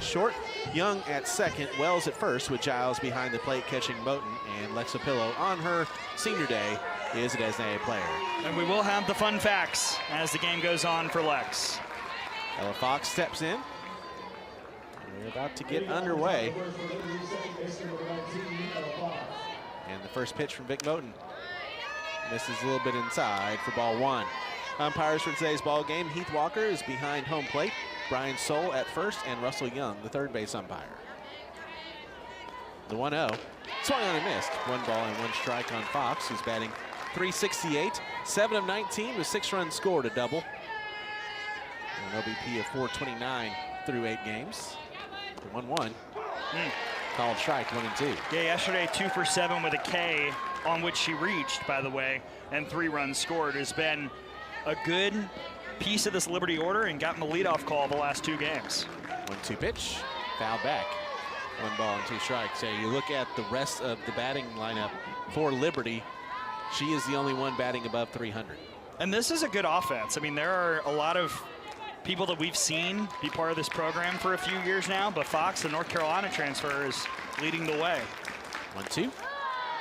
short. Young at second, Wells at first, with Giles behind the plate catching Moten, and Lexa Pillow on her senior day is a designated player. And we will have the fun facts as the game goes on for Lex. Ella Fox steps in. We're about to get underway. And the first pitch from Vic Moten misses a little bit inside for ball one. Umpires for today's ball game, Heath Walker is behind home plate, Brian Soule at first, and Russell Young, the third base umpire. The 1-0, swung on and missed. 1 ball and 1 strike on Fox, who's batting .368, 7 of 19 with 6 runs scored, a double. And an OBP of .429 through 8 games. The 1-1, called strike, 1 and 2. Yeah, yesterday 2 for 7 with a K, on which she reached, by the way, and 3 runs scored. Has been a good piece of this Liberty order and gotten the leadoff call the last 2 games. 1-2 pitch, foul back. 1 ball and 2 strikes. So you look at the rest of the batting lineup for Liberty, she is the only one batting above 300. And this is a good offense. I mean, there are a lot of people that we've seen be part of this program for a few years now, but Fox, the North Carolina transfer, is leading the way. 1-2.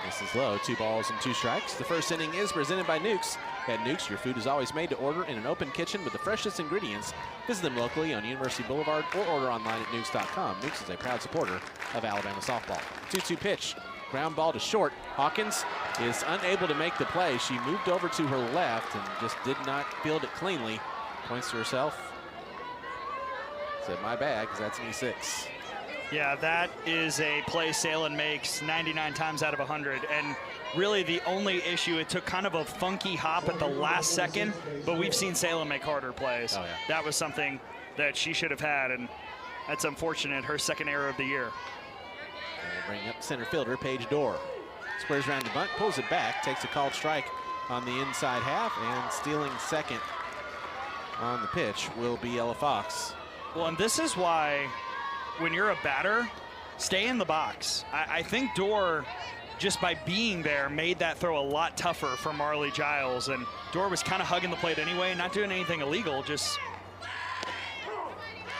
This is low, 2 balls and 2 strikes. The first inning is presented by Nukes. At Nukes, your food is always made to order in an open kitchen with the freshest ingredients. Visit them locally on University Boulevard or order online at nukes.com. Nukes is a proud supporter of Alabama softball. 2-2 pitch, ground ball to short. Hawkins is unable to make the play. She moved over to her left and just did not field it cleanly. Points to herself. Said, my bad, because that's an E6. Yeah, that is a play Salen makes 99 times out of 100. And really the only issue, it took kind of a funky hop at the last second, but we've seen Salen make harder plays. Oh, yeah. That was something that she should have had, and that's unfortunate, her second error of the year. And bring up center fielder, Paige Dorr. Squares around the bunt, pulls it back, takes a called strike on the inside half, and stealing second on the pitch will be Ella Fox. Well, and this is why when you're a batter, stay in the box. I think Dorr, just by being there, made that throw a lot tougher for Marley Giles. And Dorr was kind of hugging the plate anyway, not doing anything illegal, just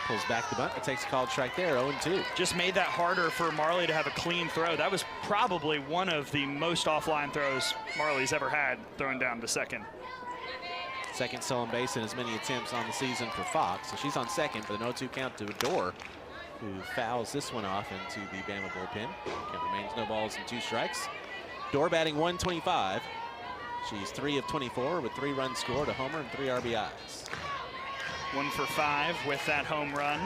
pulls back the bunt, it takes a called strike there, 0-2. Just made that harder for Marley to have a clean throw. That was probably one of the most offline throws Marley's ever had, throwing down to second. Second stolen base in as many attempts on the season for Fox. So she's on second with an 0-2 count to Dorr, who fouls this one off into the Bama bullpen. Count remains no balls and 2 strikes. Dorr batting .125. She's 3 of 24 with 3 runs scored, a homer, and 3 RBIs. 1 for 5 with that home run.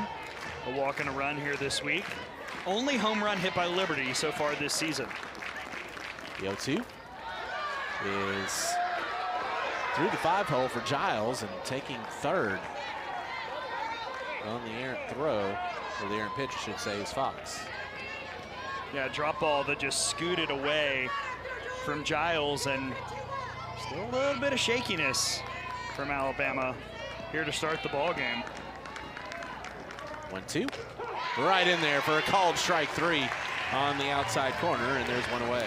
A walk and a run here this week. Only home run hit by Liberty so far this season. The 0-2 is through the 5-hole for Giles, and taking third on the errant throw, or the errant pitch, I should say, is Fox. Yeah, drop ball that just scooted away from Giles, and still a little bit of shakiness from Alabama here to start the ball game. 1-2, right in there for a called strike 3 on the outside corner, and there's one away.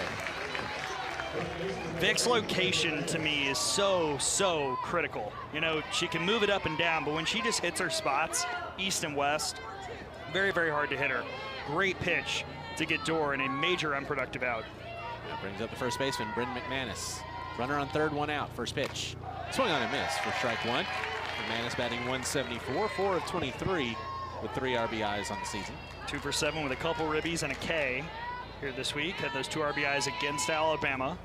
Vic's location to me is so critical. You know, she can move it up and down, but when she just hits her spots, east and west, very hard to hit her. Great pitch to get Dorr in a major unproductive out. That brings up the first baseman, Brendan McManus. Runner on third, 1 out, first pitch. Swing on a miss for strike 1. McManus batting .174, 4 of 23 with 3 RBIs on the season. 2 for 7 with a couple ribbies and a K here this week. Had those 2 RBIs against Alabama.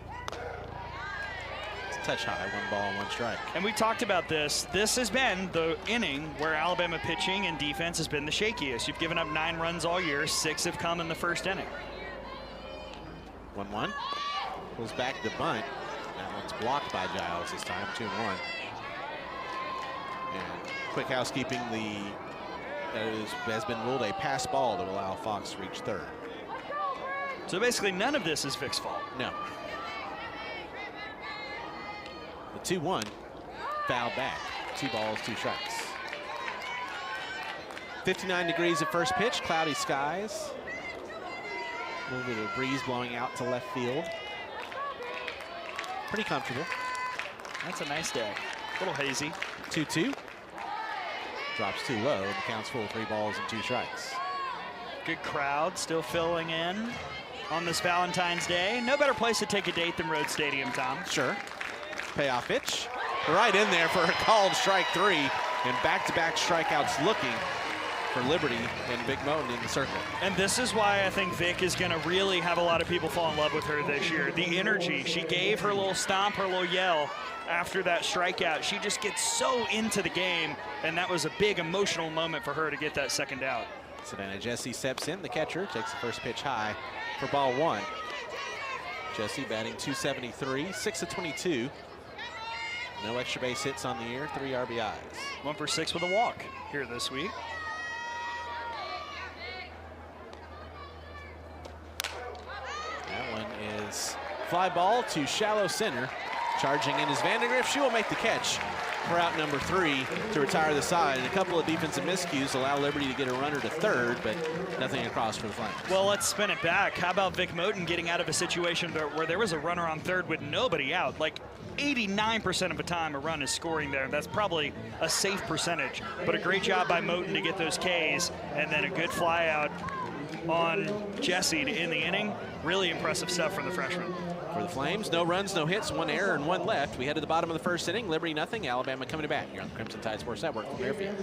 It's a touch high, 1 ball and 1 strike. And we talked about this. This has been the inning where Alabama pitching and defense has been the shakiest. You've given up 9 runs all year. 6 have come in the first inning. 1-1. Pulls back the bunt. That one's blocked by Giles this time, 2-1. And quick housekeeping, has been ruled a pass ball to allow Fox to reach third. So basically none of this is Vic's fault. No. The 2-1, foul back. 2 balls, 2 strikes. 59 degrees at first pitch, cloudy skies. A little bit of breeze blowing out to left field. Pretty comfortable. That's a nice day. A little hazy. 2-2. Drops too low, and the count's full, 3 balls and 2 strikes. Good crowd still filling in on this Valentine's Day. No better place to take a date than Rhodes Stadium, Tom. Sure. Payoff pitch. Right in there for a called strike 3. And back-to-back strikeouts looking for Liberty and Vic Moten in the circle. And this is why I think Vic is going to really have a lot of people fall in love with her this year. The energy. She gave her little stomp, her little yell after that strikeout. She just gets so into the game, and that was a big emotional moment for her to get that second out. Savannah Jessie steps in. The catcher takes the first pitch high for ball 1. Jessie batting .273, 6 of 22. No extra base hits on the year, 3 RBIs. 1 for 6 with a walk here this week. That one is fly ball to shallow center. Charging in is Vandegrift. She will make the catch for out number 3 to retire the side. And a couple of defensive miscues allow Liberty to get a runner to third, but nothing across for the Flames. Well, let's spin it back. How about Vic Moten getting out of a situation where there was a runner on third with nobody out? Like 89% of the time a run is scoring there. That's probably a safe percentage, but a great job by Moten to get those Ks, and then a good fly out on Jessie to end the inning. Really impressive stuff from the freshman. For the Flames, no runs, no hits, 1 error and 1 left. We head to the bottom of the first inning. Liberty nothing, Alabama coming to bat here on the Crimson Tide Sports Network from Fairfield.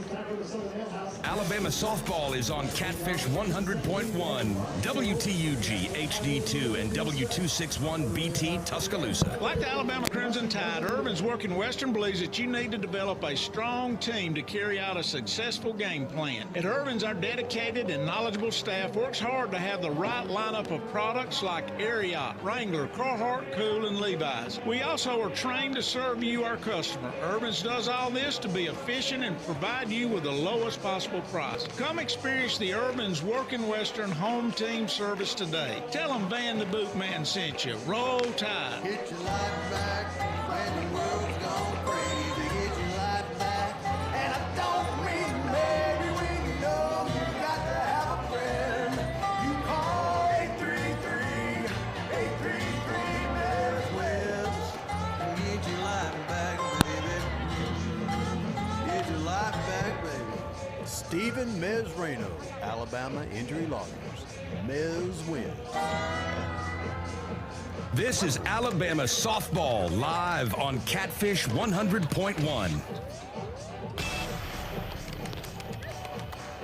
Alabama softball is on Catfish 100.1, WTUG HD2 and W261BT Tuscaloosa. Like the Alabama Crimson Tide, Urban's working Western believes that you need to develop a strong team to carry out a successful game plan. At Urban's, our dedicated and knowledgeable staff works hard to have the right lineup of products like Ariat, Wrangler, Carhartt, Cool, and Levi's. We also are trained to serve you, our customer. Urban's does all this to be efficient and provide you with the lowest possible price. Come experience the Urban's Working Western home team service today. Tell them Van the Boot Man sent you. Roll Tide. Get your life back when the world's gone crazy. Get your life back, and I don't mean maybe when you know you got to have a friend. You call 833 Midwest and get your life back, baby. Get your life back, baby. Stephen Mezrano, Alabama Injury Lawyers. Mez wins. This is Alabama softball live on Catfish 100.1.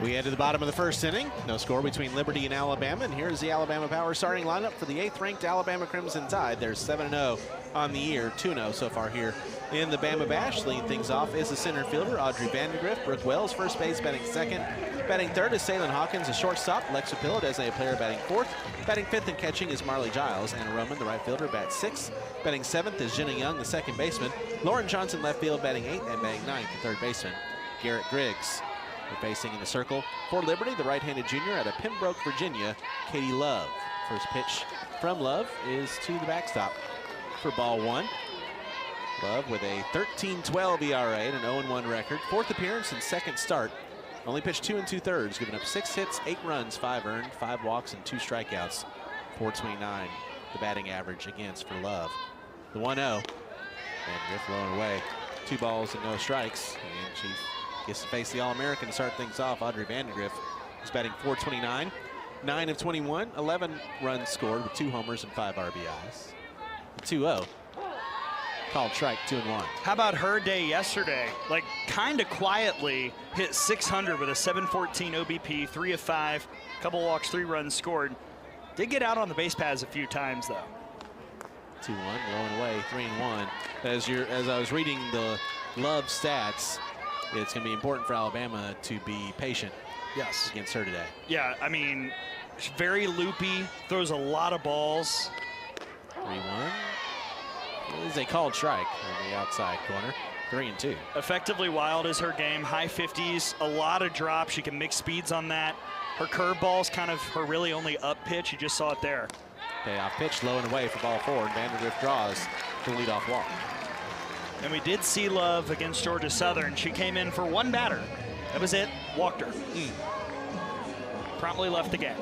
We head to the bottom of the first inning. No score between Liberty and Alabama. And here's the Alabama Power starting lineup for the 8th-ranked Alabama Crimson Tide. They're 7-0 on the year, 2-0 so far here in the Bama Bash. Leading things off is the center fielder, Audrey Vandegrift. Brooke Wells, first base, batting second. Batting third is Salyn Hawkins, a shortstop. Lexa Pillow, designated player, batting fourth. Batting fifth and catching is Marley Giles. Anna Roman, the right fielder, bats sixth. Batting seventh is Jenna Young, the second baseman. Lauren Johnson, left field, batting eighth, and batting ninth, the third baseman. Garrett Griggs. Facing in the circle for Liberty, the right-handed junior out of Pembroke, Virginia, Katie Love. First pitch from Love is to the backstop for ball 1. Love with a 13-12 ERA and an 0-1 record. Fourth appearance and second start. Only pitched 2 2/3, giving up 6 hits, 8 runs, 5 earned, 5 walks, and 2 strikeouts. 4.29 the batting average against for Love. The 1-0. Vandegrift low and away. 2 balls and no strikes. And she gets to face the All-American to start things off. Audrey Vandegrift is batting .429, 9 of 21, 11 runs scored with 2 homers and 5 RBIs. The 2-0. Called strike, 2-1. How about her day yesterday? Like, kind of quietly hit 600 with a 714 OBP, 3 of 5, couple walks, 3 runs scored. Did get out on the base paths a few times, though. 2-1, low and away, 3-1. As I was reading the Love stats, it's going to be important for Alabama to be patient against her today. Yeah, I mean, she's very loopy, throws a lot of balls. 3-1. It is a called strike on the outside corner. 3-2. Effectively wild is her game. High 50s, a lot of drop. She can mix speeds on that. Her curveball's kind of her really only up pitch. You just saw it there. Payoff pitch, low and away for ball 4, and Vandegrift draws the leadoff walk. And we did see Love against Georgia Southern. She came in for 1 batter. That was it. Walked her. Promptly left the game.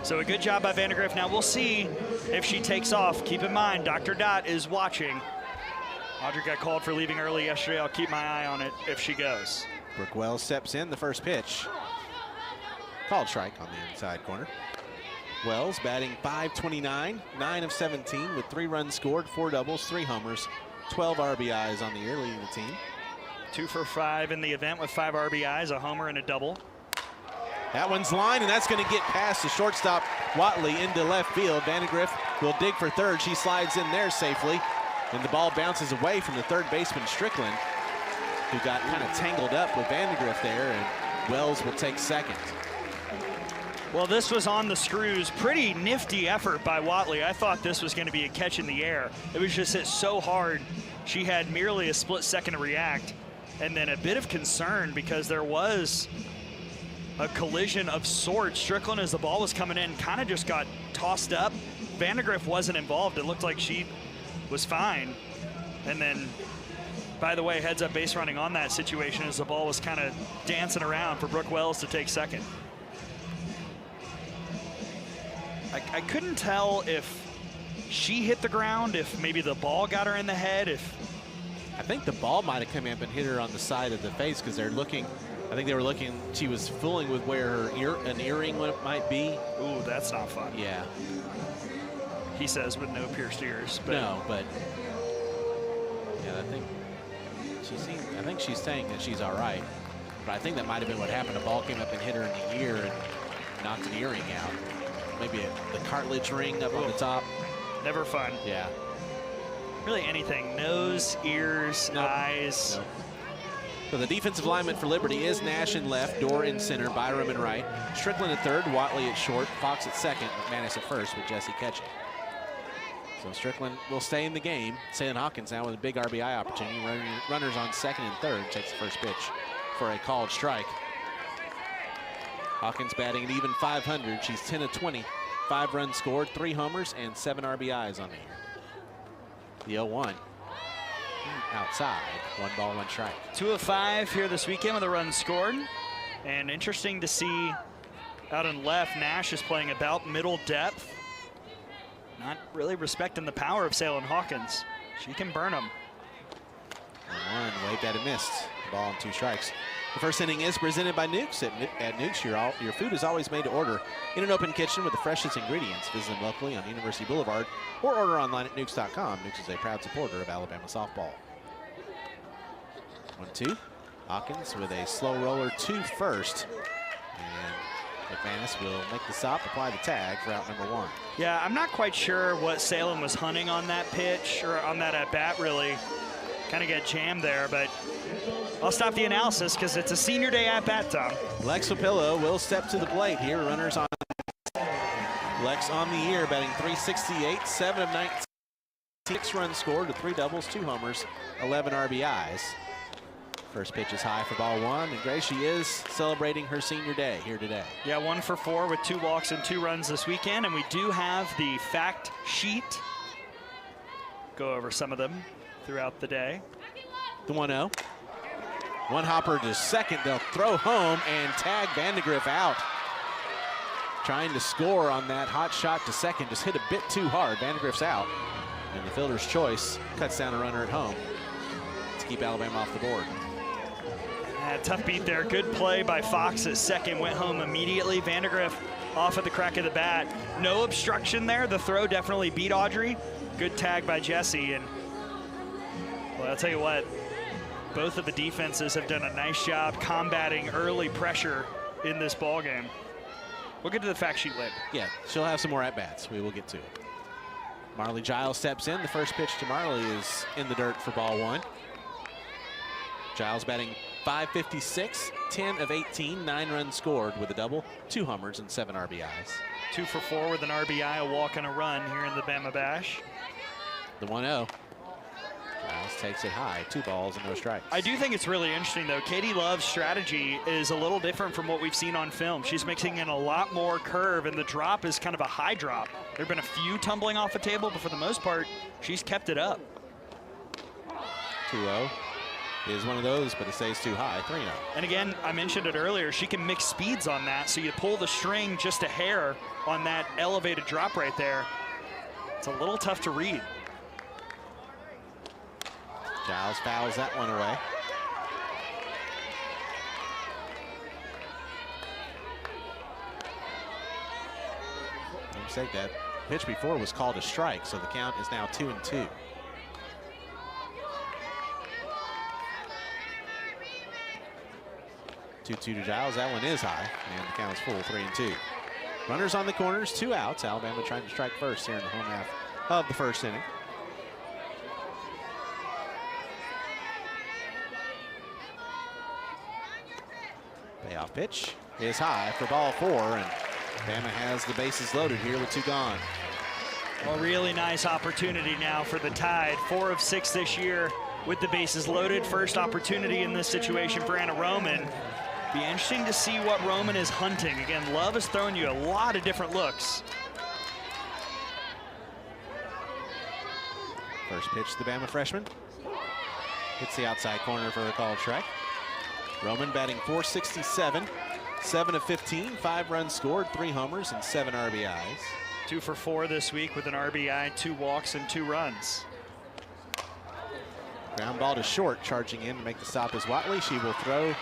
So a good job by Vandegrift. Now we'll see if she takes off. Keep in mind, Dr. Dot is watching. Audrey got called for leaving early yesterday. I'll keep my eye on it if she goes. Brooke Wells steps in, the first pitch. Called strike on the inside corner. Wells batting .529, 9 of 17 with 3 runs scored, 4 doubles, 3 homers, 12 RBIs on the year, leading the team. 2 for 5 in the event with 5 RBIs, a homer and a double. That one's line, and that's going to get past the shortstop Watley into left field. Vandegrift will dig for third. She slides in there safely, and the ball bounces away from the third baseman Strickland, who got kind of tangled up with Vandegrift there, and Wells will take second. Well, this was on the screws. Pretty nifty effort by Watley. I thought this was going to be a catch in the air. It was just hit so hard. She had merely a split second to react. And then a bit of concern because there was a collision of sorts. Strickland, as the ball was coming in, kind of just got tossed up. Vandegrift wasn't involved. It looked like she was fine. And then, by the way, heads up base running on that situation as the ball was kind of dancing around for Brooke Wells to take second. I couldn't tell if she hit the ground, if maybe the ball got her in the head, I think the ball might have come up and hit her on the side of the face because they're looking. I think they were looking. She was fooling with where an earring might be. Ooh, that's not fun. Yeah. He says with no pierced ears. But No, but yeah, I think she's saying that she's all right. But I think that might have been what happened. A ball came up and hit her in the ear and knocked an earring out. Maybe the cartilage ring up on the top. never fun. Yeah. Really anything. Nose, ears, Nope. eyes. Nope. So the defensive lineman for Liberty is Nash in left, Dorr in center, Byram in right, Strickland at third, Watley at short, Fox at second, McManus at first with Jesse catching. So Strickland will stay in the game. Salem Hawkins now with a big RBI opportunity. Runners on second and third, takes the first pitch for a called strike. Hawkins batting at even .500. She's 10 of 20. 5 runs scored, 3 homers, and 7 RBIs on the year. The 0-1 outside. 1 ball, 1 strike. 2 of 5 here this weekend with a run scored. And interesting to see out in left, Nash is playing about middle depth. Not really respecting the power of Salem Hawkins. She can burn them. 1-1, waved at and missed. Ball and 2 strikes. The first inning is presented by Nukes. At Nukes, your food is always made to order in an open kitchen with the freshest ingredients. Visit them locally on University Boulevard or order online at nukes.com. Nukes is a proud supporter of Alabama softball. 1-2. Hawkins with a slow roller to first. And McManus will make the stop, apply the tag for out number 1. Yeah, I'm not quite sure what Salem was hunting on that pitch or on that at bat, really. Kind of got jammed there, but I'll stop the analysis because it's a senior day at bat, Tom. Lex Opillo will step to the plate here. Runners on. Lex on the year, batting .368, 7 of 19. 6 runs scored with 3 doubles, 2 homers, 11 RBIs. First pitch is high for ball 1, and Grace, she is celebrating her senior day here today. Yeah, 1 for 4 with 2 walks and 2 runs this weekend, and we do have the fact sheet. Go over some of them throughout the day. The 1-0. One hopper to second. They'll throw home and tag Vandegrift out. Trying to score on that hot shot to second. Just hit a bit too hard. Vandegrift's out. And the fielder's choice cuts down a runner at home to keep Alabama off the board. Tough beat there. Good play by Fox at second. Went home immediately. Vandegrift off at the crack of the bat. No obstruction there. The throw definitely beat Audrey. Good tag by Jesse. And well, I'll tell you what, both of the defenses have done a nice job combating early pressure in this ball game. We'll get to the fact sheet later. Yeah, she'll have some more at-bats. We will get to it. Marley Giles steps in. The first pitch to Marley is in the dirt for ball 1. Giles batting .556, 10 of 18, 9 runs scored with a double, 2 homers, and 7 RBIs. 2 for 4 with an RBI, a walk and a run here in the Bama Bash. The 1-0. Giles takes it high, 2 balls and no strikes. I do think it's really interesting, though. Katie Love's strategy is a little different from what we've seen on film. She's mixing in a lot more curve, and the drop is kind of a high drop. There have been a few tumbling off the table, but for the most part, she's kept it up. 2-0 is one of those, but it stays too high. 3-0. And again, I mentioned it earlier, she can mix speeds on that, so you pull the string just a hair on that elevated drop right there. It's a little tough to read. Giles fouls that one away. mistake. That pitch before was called a strike, so the count is now 2-2. Two to Giles. That one is high, and the count is full, 3-2. Runners on the corners, 2 outs. Alabama trying to strike first here in the home half of the first inning. Payoff pitch is high for ball 4, and Bama has the bases loaded here with 2 gone. A really nice opportunity now for the Tide. 4 of 6 this year with the bases loaded. First opportunity in this situation for Anna Roman. Be interesting to see what Roman is hunting. Again, Love is throwing you a lot of different looks. First pitch to the Bama freshman. Hits the outside corner for a called strike. Roman batting .467, 7 of 15, 5 runs scored, 3 homers, and 7 RBIs. 2 for 4 this week with an RBI, 2 walks, and 2 runs. Ground ball to short, charging in to make the stop is Watley. She will throw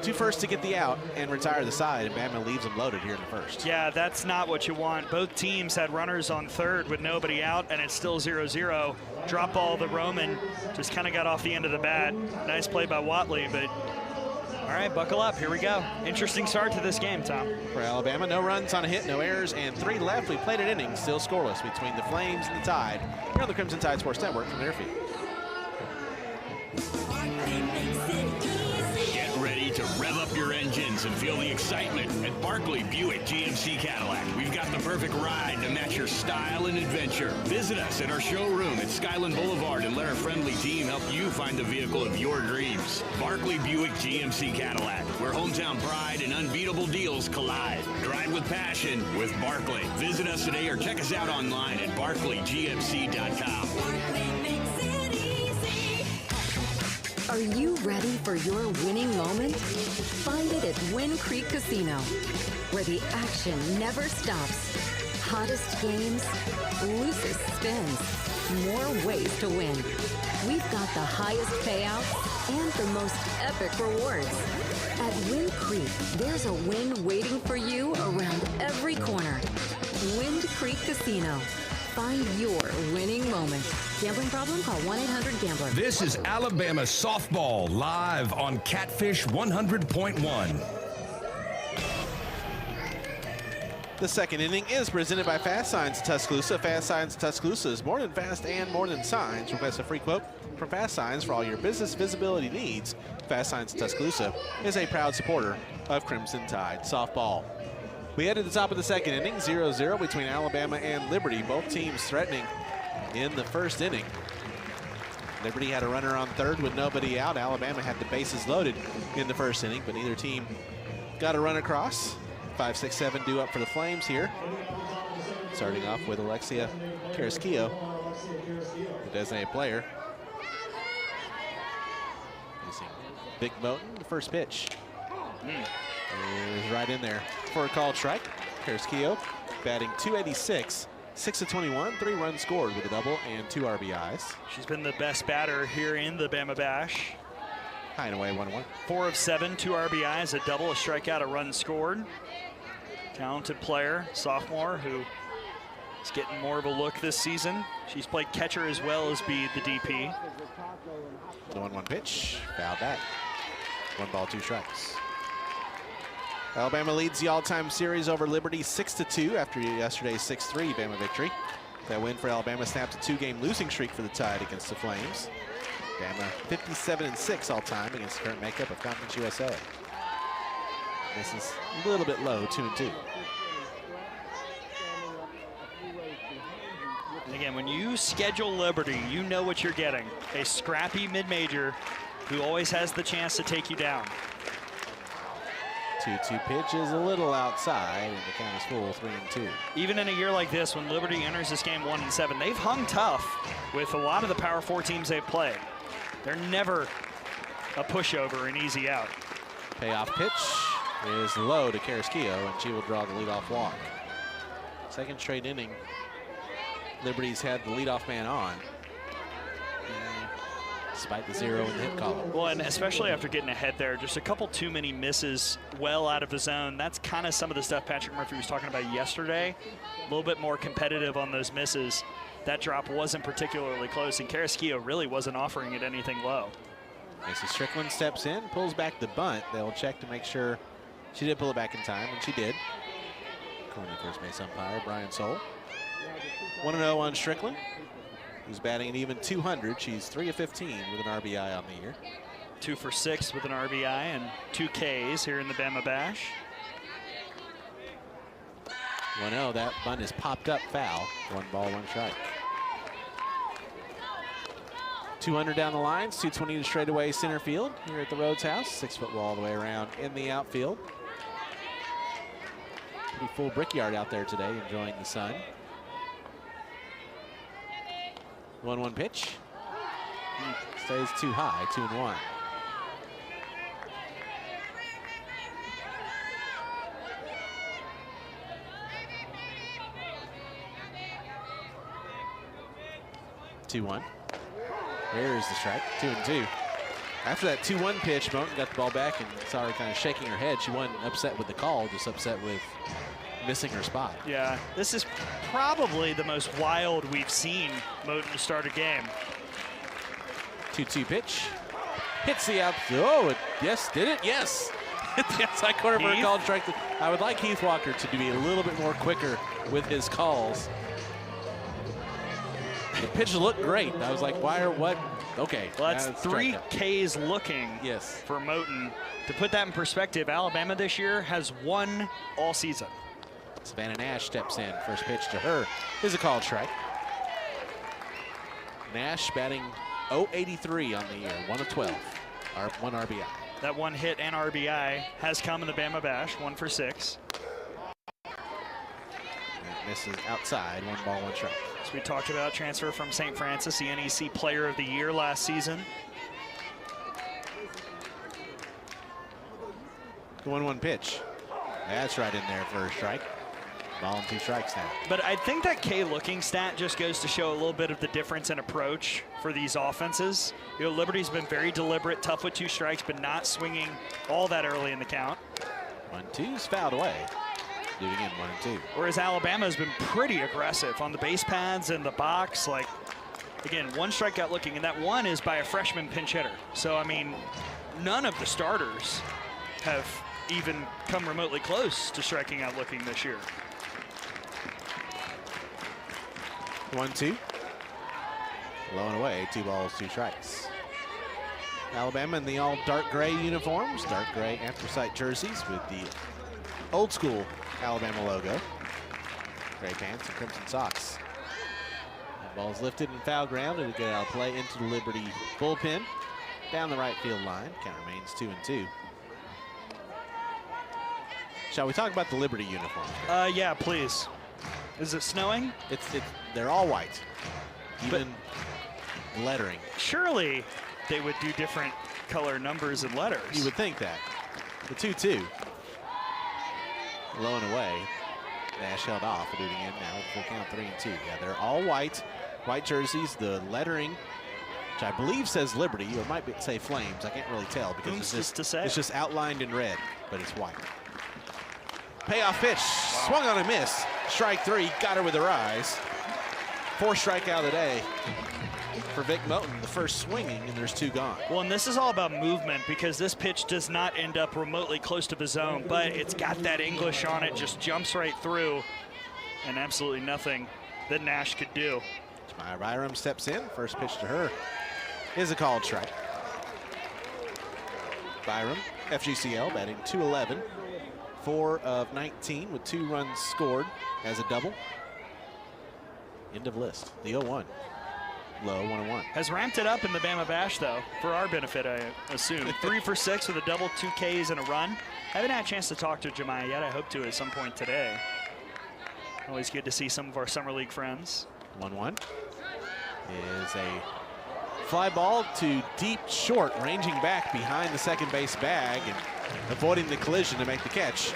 to first to get the out and retire the side, and Bama leaves them loaded here in the first. Yeah, that's not what you want. Both teams had runners on third with nobody out, and it's still 0-0. Drop ball to Roman, just kind of got off the end of the bat. Nice play by Watley, but all right, buckle up, here we go. Interesting start to this game, Tom. For Alabama, no runs on a hit, no errors, and 3 left. We played an inning, still scoreless between the Flames and the Tide. Here on the Crimson Tide Sports Network from their field. Get ready to rev up your engines and feel the excitement at Barkley Buick GMC Cadillac. We've got the perfect ride to match your style and adventure. Visit us at our showroom at Skyland Boulevard and let our friendly team help you find the vehicle of your dreams. Barkley Buick GMC Cadillac, where hometown pride and unbeatable deals collide. Drive with passion with Barkley. Visit us today or check us out online at barkleygmc.com. Are you ready for your winning moment? Find it at Wynn Creek Casino, where the action never stops. Hottest games, loosest spins, more ways to win. We've got the highest payouts and the most epic rewards. At Wynn Creek, there's a win waiting for you around every corner. Wynn Creek Casino. Find your winning moment. Gambling problem? Call 1-800-GAMBLER. This is Alabama softball live on Catfish 100.1. The second inning is presented by Fast Signs Tuscaloosa. Fast Signs Tuscaloosa is more than fast and more than signs. Request a free quote from Fast Signs for all your business visibility needs. Fast Signs Tuscaloosa is a proud supporter of Crimson Tide softball. We head to the top of the second inning, 0-0 between Alabama and Liberty. Both teams threatening in the first inning. Liberty had a runner on third with nobody out. Alabama had the bases loaded in the first inning, but neither team got a run across. 5, 6, 7 due up for the Flames here. Starting off with Alexia Carrasquillo, the designated player. Facing Vic Moten, the first pitch. Is right in there for a called strike. Carrasquillo batting .286, 6 of 21, 3 runs scored with a double and 2 RBIs. She's been the best batter here in the Bama Bash. High and away, 1-1. 4 of 7, 2 RBIs, a double, a strikeout, a run scored. Talented player, sophomore, who is getting more of a look this season. She's played catcher as well as be the DP. The 1-1 pitch, fouled back. 1 ball, 2 strikes. Alabama leads the all-time series over Liberty 6-2 after yesterday's 6-3 Bama victory. That win for Alabama snapped a 2-game losing streak for the Tide against the Flames. Bama 57-6 all-time against the current makeup of Conference USA. This is a little bit low, 2-2. And again, when you schedule Liberty, you know what you're getting. A scrappy mid-major who always has the chance to take you down. 2-2 pitch is a little outside, and the count is full, 3-2. Even in a year like this, when Liberty enters this game 1-7, they've hung tough with a lot of the Power 4 teams they've played. They're never a pushover, an easy out. Payoff pitch is low to Carrasquillo, and she will draw the leadoff walk. Second straight inning, Liberty's had the leadoff man on. despite the 0 in the hit column. Well, and especially after getting ahead there, just a couple too many misses well out of the zone. That's kind of some of the stuff Patrick Murphy was talking about yesterday. A little bit more competitive on those misses. That drop wasn't particularly close, and Carrasquillo really wasn't offering it anything low. Macy Strickland steps in, pulls back the bunt. They'll check to make sure she did pull it back in time, and she did. According to first base umpire Brian Soule. 1-0 on Strickland, who's batting an even 200. She's 3 of 15 with an RBI on the year. 2 for 6 with an RBI and 2 Ks here in the Bama Bash. 1-0, that bunt is popped up foul. 1 ball, 1 strike. 200 down the lines, 220 to straightaway center field here at the Rhodes House. 6-foot wall all the way around in the outfield. Pretty full Brickyard out there today, enjoying the sun. 1-1 pitch. Stays too high, 2-1. There's the strike, 2-2. After that 2-1 pitch, Moten got the ball back and saw her kind of shaking her head. She wasn't upset with the call, just upset with missing her spot. Yeah, this is probably the most wild we've seen Moten to start a game. 2-2 pitch. Hits the out. Oh, yes, did it? Yes. Hit the outside corner for a called strike. I would like Heath Walker to be a little bit more quicker with his calls. The pitch looked great. I was like, why or what? Okay. Well, that's 3 Ks looking for Moten. To put that in perspective, Alabama this year has 1 all season. Savannah Nash steps in. First pitch to her is a called strike. Nash batting .083 on the year, 1 of 12, 1 RBI. That 1 hit and RBI has come in the Bama Bash, 1 for 6. That misses outside, 1 ball, 1 strike. As we talked about, transfer from St. Francis, the NEC Player of the Year last season. The 1-1 pitch. That's right in there for a strike. Ball and 2 strikes now. But I think that K looking stat just goes to show a little bit of the difference in approach for these offenses. You know, Liberty's been very deliberate, tough with 2 strikes, but not swinging all that early in the count. 1-2's fouled away. Do it again, 1-2. Whereas Alabama's been pretty aggressive on the base pads and the box. Like, again, 1 strikeout looking, and that 1 is by a freshman pinch hitter. So, I mean, none of the starters have even come remotely close to striking out looking this year. 1-2. Low and away, 2 balls, 2 strikes. Alabama in the all dark gray uniforms, dark gray anthracite jerseys with the old school Alabama logo. Gray pants and crimson socks. That ball's lifted in foul ground. It'll get out of play into the Liberty bullpen. Down the right field line. Count remains 2-2. Shall we talk about the Liberty uniforms? Yeah, please. Is it snowing? They're all white. Even lettering. Surely they would do different color numbers and letters. You would think that. The 2-2. Low and away. Nash held off. We'll do it again now. Full count 3-2. Yeah, they're all white. White jerseys. The lettering, which I believe says Liberty, or might say Flames. I can't really tell because it's just outlined in red, but it's white. Payoff pitch. Swung on a miss. Strike 3. Got her with her eyes. 4th strikeout of the day for Vic Moten. The first swinging, and there's 2 gone. Well, and this is all about movement because this pitch does not end up remotely close to the zone, but it's got that English on it, just jumps right through, and absolutely nothing that Nash could do. Jemiah Byram steps in. First pitch to her is a called strike. Byram, FGCL, batting .211. 4 of 19 with 2 runs scored as a double. End of list. The 0-1. Low, 1-1. Has ramped it up in the Bama Bash, though, for our benefit, I assume. 3 for 6 with a double, 2 Ks and a run. Haven't had a chance to talk to Jemiah yet. I hope to at some point today. Always good to see some of our Summer League friends. 1-1 is a fly ball to deep short, ranging back behind the second base bag and avoiding the collision to make the catch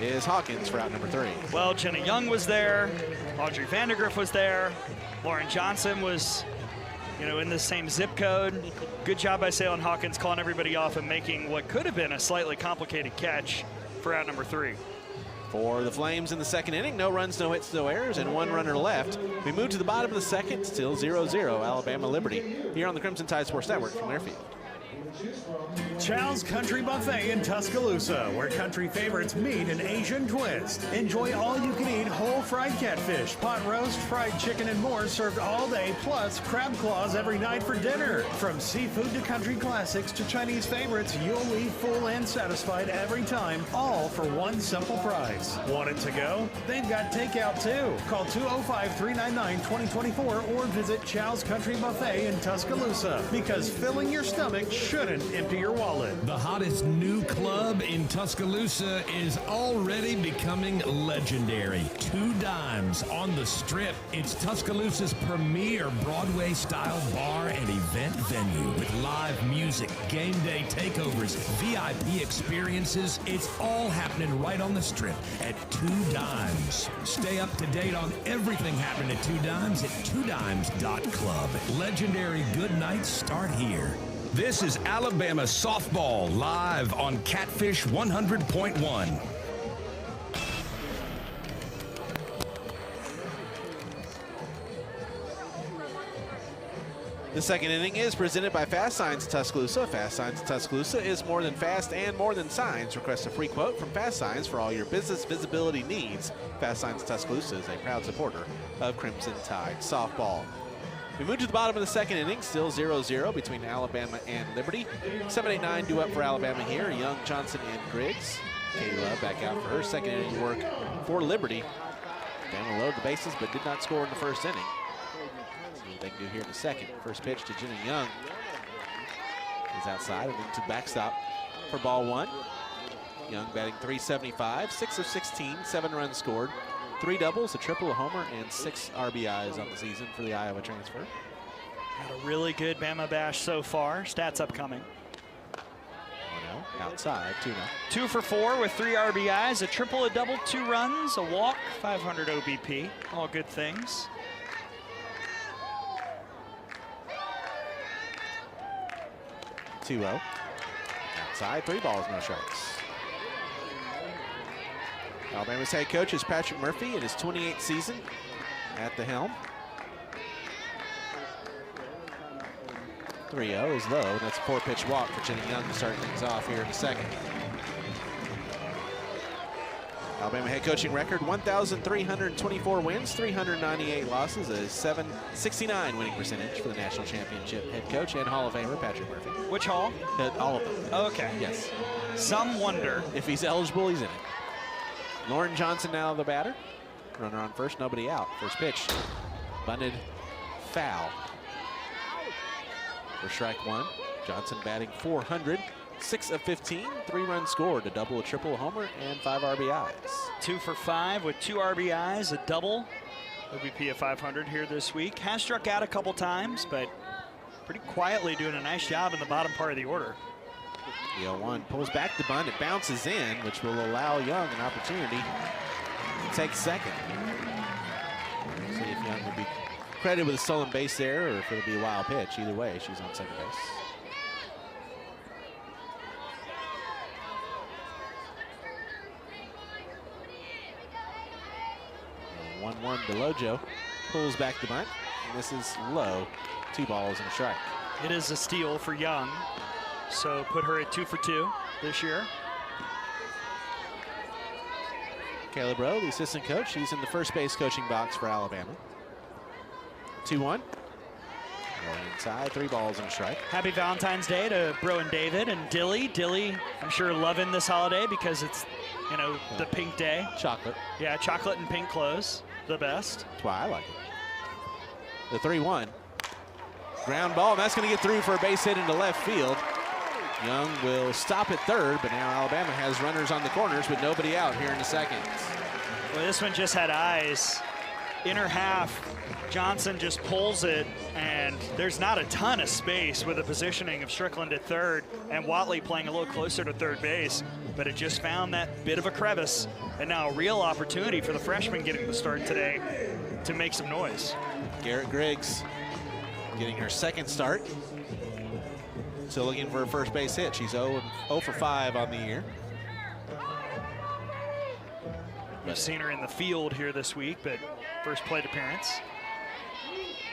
is Hawkins for out number 3. Well, Jenna Young was there. Audrey Vandergriff was there. Lauren Johnson was you know, in the same zip code. Good job by Salem Hawkins calling everybody off and making what could have been a slightly complicated catch for out number 3. For the Flames in the second inning, no runs, no hits, no errors, and 1 runner left. We move to the bottom of the second, still 0-0, Alabama Liberty, here on the Crimson Tide Sports Network from Airfield. Chow's Country Buffet in Tuscaloosa, where country favorites meet an Asian twist. Enjoy all-you-can-eat whole fried catfish, pot roast, fried chicken, and more served all day, plus crab claws every night for dinner. From seafood to country classics to Chinese favorites, you'll leave full and satisfied every time, all for one simple price. Want it to go? They've got takeout too. Call 205-399-2024 or visit Chow's Country Buffet in Tuscaloosa, because filling your stomach shouldn't empty your wallet. The hottest new club in Tuscaloosa is already becoming legendary. 2 Dimes on the Strip. It's Tuscaloosa's premier Broadway-style bar and event venue with live music, game day takeovers, VIP experiences. It's all happening right on the Strip at 2 Dimes. Stay up to date on everything happening at 2 Dimes at 2dimes.club. Legendary good nights start here. This is Alabama softball live on Catfish 100.1. The second inning is presented by Fast Signs Tuscaloosa. Fast Signs Tuscaloosa is more than fast and more than signs. Request a free quote from Fast Signs for all your business visibility needs. Fast Signs Tuscaloosa is a proud supporter of Crimson Tide softball. We move to the bottom of the second inning, still 0-0 between Alabama and Liberty. 7-8-9 due up for Alabama here. Young, Johnson, and Griggs. Kayla back out for her second inning work for Liberty. Alabama loaded the bases but did not score in the first inning. See what they can do here in the second. First pitch to Jenny Young is outside and into the backstop for ball 1. Young batting .375, 6 of 16, 7 runs scored. 3 doubles, a triple, a homer, and 6 RBIs on the season for the Iowa transfer. Had a really good Bama bash so far. Stats upcoming. 1-0, outside, 2-0. 2 for 4 with 3 RBIs, a triple, a double, 2 runs, a walk, 500 OBP. All good things. Outside, 3 balls, no strikes. Alabama's head coach is Patrick Murphy in his 28th season at the helm. 3-0 is low. That's a 4-pitch walk for Jenny Young to start things off here in the second. Alabama head coaching record, 1,324 wins, 398 losses, a .769 winning percentage for the national championship head coach and Hall of Famer Patrick Murphy. Which Hall? All of them. Okay. Yes. Some wonder. If he's eligible, he's in it. Lauren Johnson now the batter. Runner on first, nobody out. First pitch, bunted foul. For strike 1, Johnson batting .400, 6 of 15, 3 runs scored, a double, a triple, a homer, and 5 RBIs. 2 for 5 with 2 RBIs, a double. OBP of 500 here this week. Has struck out a couple times, but pretty quietly doing a nice job in the bottom part of the order. The 0-1 pulls back the bunt. It bounces in, which will allow Young an opportunity to take second. See if Young will be credited with a stolen base there or if it'll be a wild pitch. Either way, she's on second base. 1-1 Delojo pulls back the bunt. And this is low. 2 balls and a strike. It is a steal for Young. So put her at 2 for 2 this year. Caleb Rowe, the assistant coach, he's in the first base coaching box for Alabama. 2-1. Going inside, 3 balls and a strike. Happy Valentine's Day to Bro and David and Dilly. Dilly, I'm sure loving this holiday because it's, you know, the pink day. Chocolate. Yeah, chocolate and pink clothes, the best. That's why I like it. The 3-1. Ground ball, and that's going to get through for a base hit into left field. Young will stop at third, but now Alabama has runners on the corners with nobody out here in the second. Well, this one just had eyes. Inner half, Johnson just pulls it, and there's not a ton of space with the positioning of Strickland at third and Watley playing a little closer to third base, but it just found that bit of a crevice, and now a real opportunity for the freshman getting the start today to make some noise. Garrett Griggs getting her second start. Still looking for her first base hit. She's 0 for 5 on the year. We've seen her in the field here this week, but first plate appearance.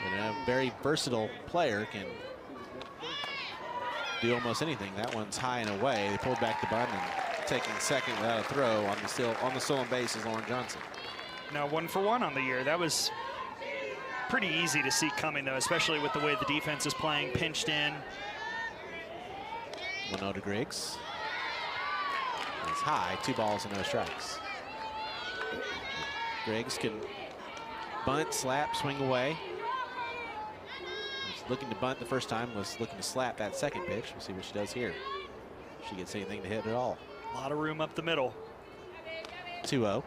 And a very versatile player, can do almost anything. That one's high and away. They pulled back the bunt and taking second without a throw on the stolen base is Lauren Johnson. Now 1 for 1 on the year. That was pretty easy to see coming, though, especially with the way the defense is playing, pinched in. Winona Griggs. It's high, 2 balls and no strikes. Griggs can bunt, slap, swing away. Was looking to bunt the first time, was looking to slap that second pitch. We'll see what she does here. If she gets anything to hit at all. A lot of room up the middle. 2-0.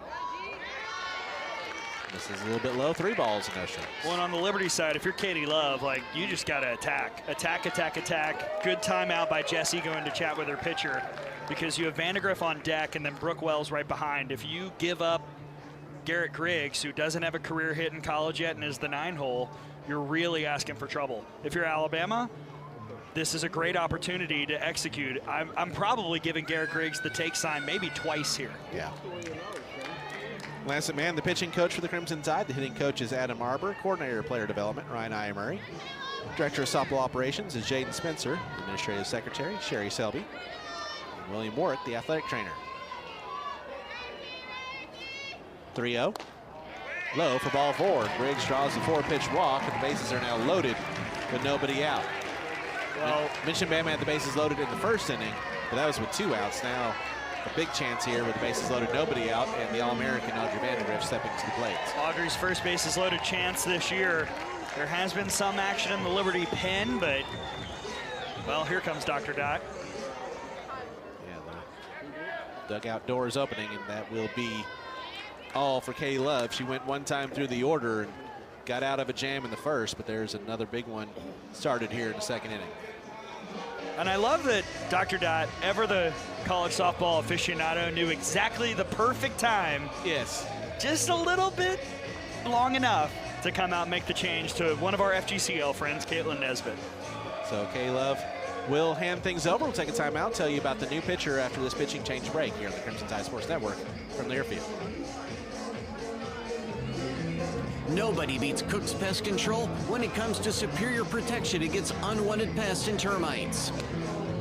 This is a little bit low, 3 balls and no strikes. Well, and on the Liberty side, if you're Katie Love, like, you just got to attack. Attack, attack, attack. Good timeout by Jessie going to chat with her pitcher, because you have Vandegrift on deck and then Brooke Wells right behind. If you give up Garrett Griggs, who doesn't have a career hit in college yet and is the 9-hole, you're really asking for trouble. If you're Alabama, this is a great opportunity to execute. I'm probably giving Garrett Griggs the take sign maybe twice here. Yeah. Lancet Mann, the pitching coach for the Crimson Tide. The hitting coach is Adam Arbor. Coordinator of player development, Ryan Iamurray. Director of softball operations is Jaden Spencer. Administrative secretary, Sherry Selby. And William Warwick, the athletic trainer. 3-0. Low for ball 4. Griggs draws the 4-pitch walk, and the bases are now loaded with nobody out. Well, Mentioned Bama had the bases loaded in the first inning, but that was with 2 outs. Now a big chance here with the bases loaded, nobody out, and the All-American Audrey Vandegrift stepping to the plate. Audrey's first bases loaded chance this year. There has been some action in the Liberty pen, but, well, here comes Dr. Dot. Yeah, the dugout door is opening, and that will be all for Katie Love. She went one time through the order and got out of a jam in the first, but there's another big one started here in the second inning. And I love that Dr. Dot, ever the college softball aficionado, knew exactly the perfect time. Yes. Just a little bit long enough to come out and make the change to one of our FGCL friends, Caitlin Nesbitt. So Katie Love will hand things over. We'll take a timeout, tell you about the new pitcher after this pitching change break here on the Crimson Tide Sports Network from Learfield. Nobody beats Cook's Pest Control when it comes to superior protection against unwanted pests and termites.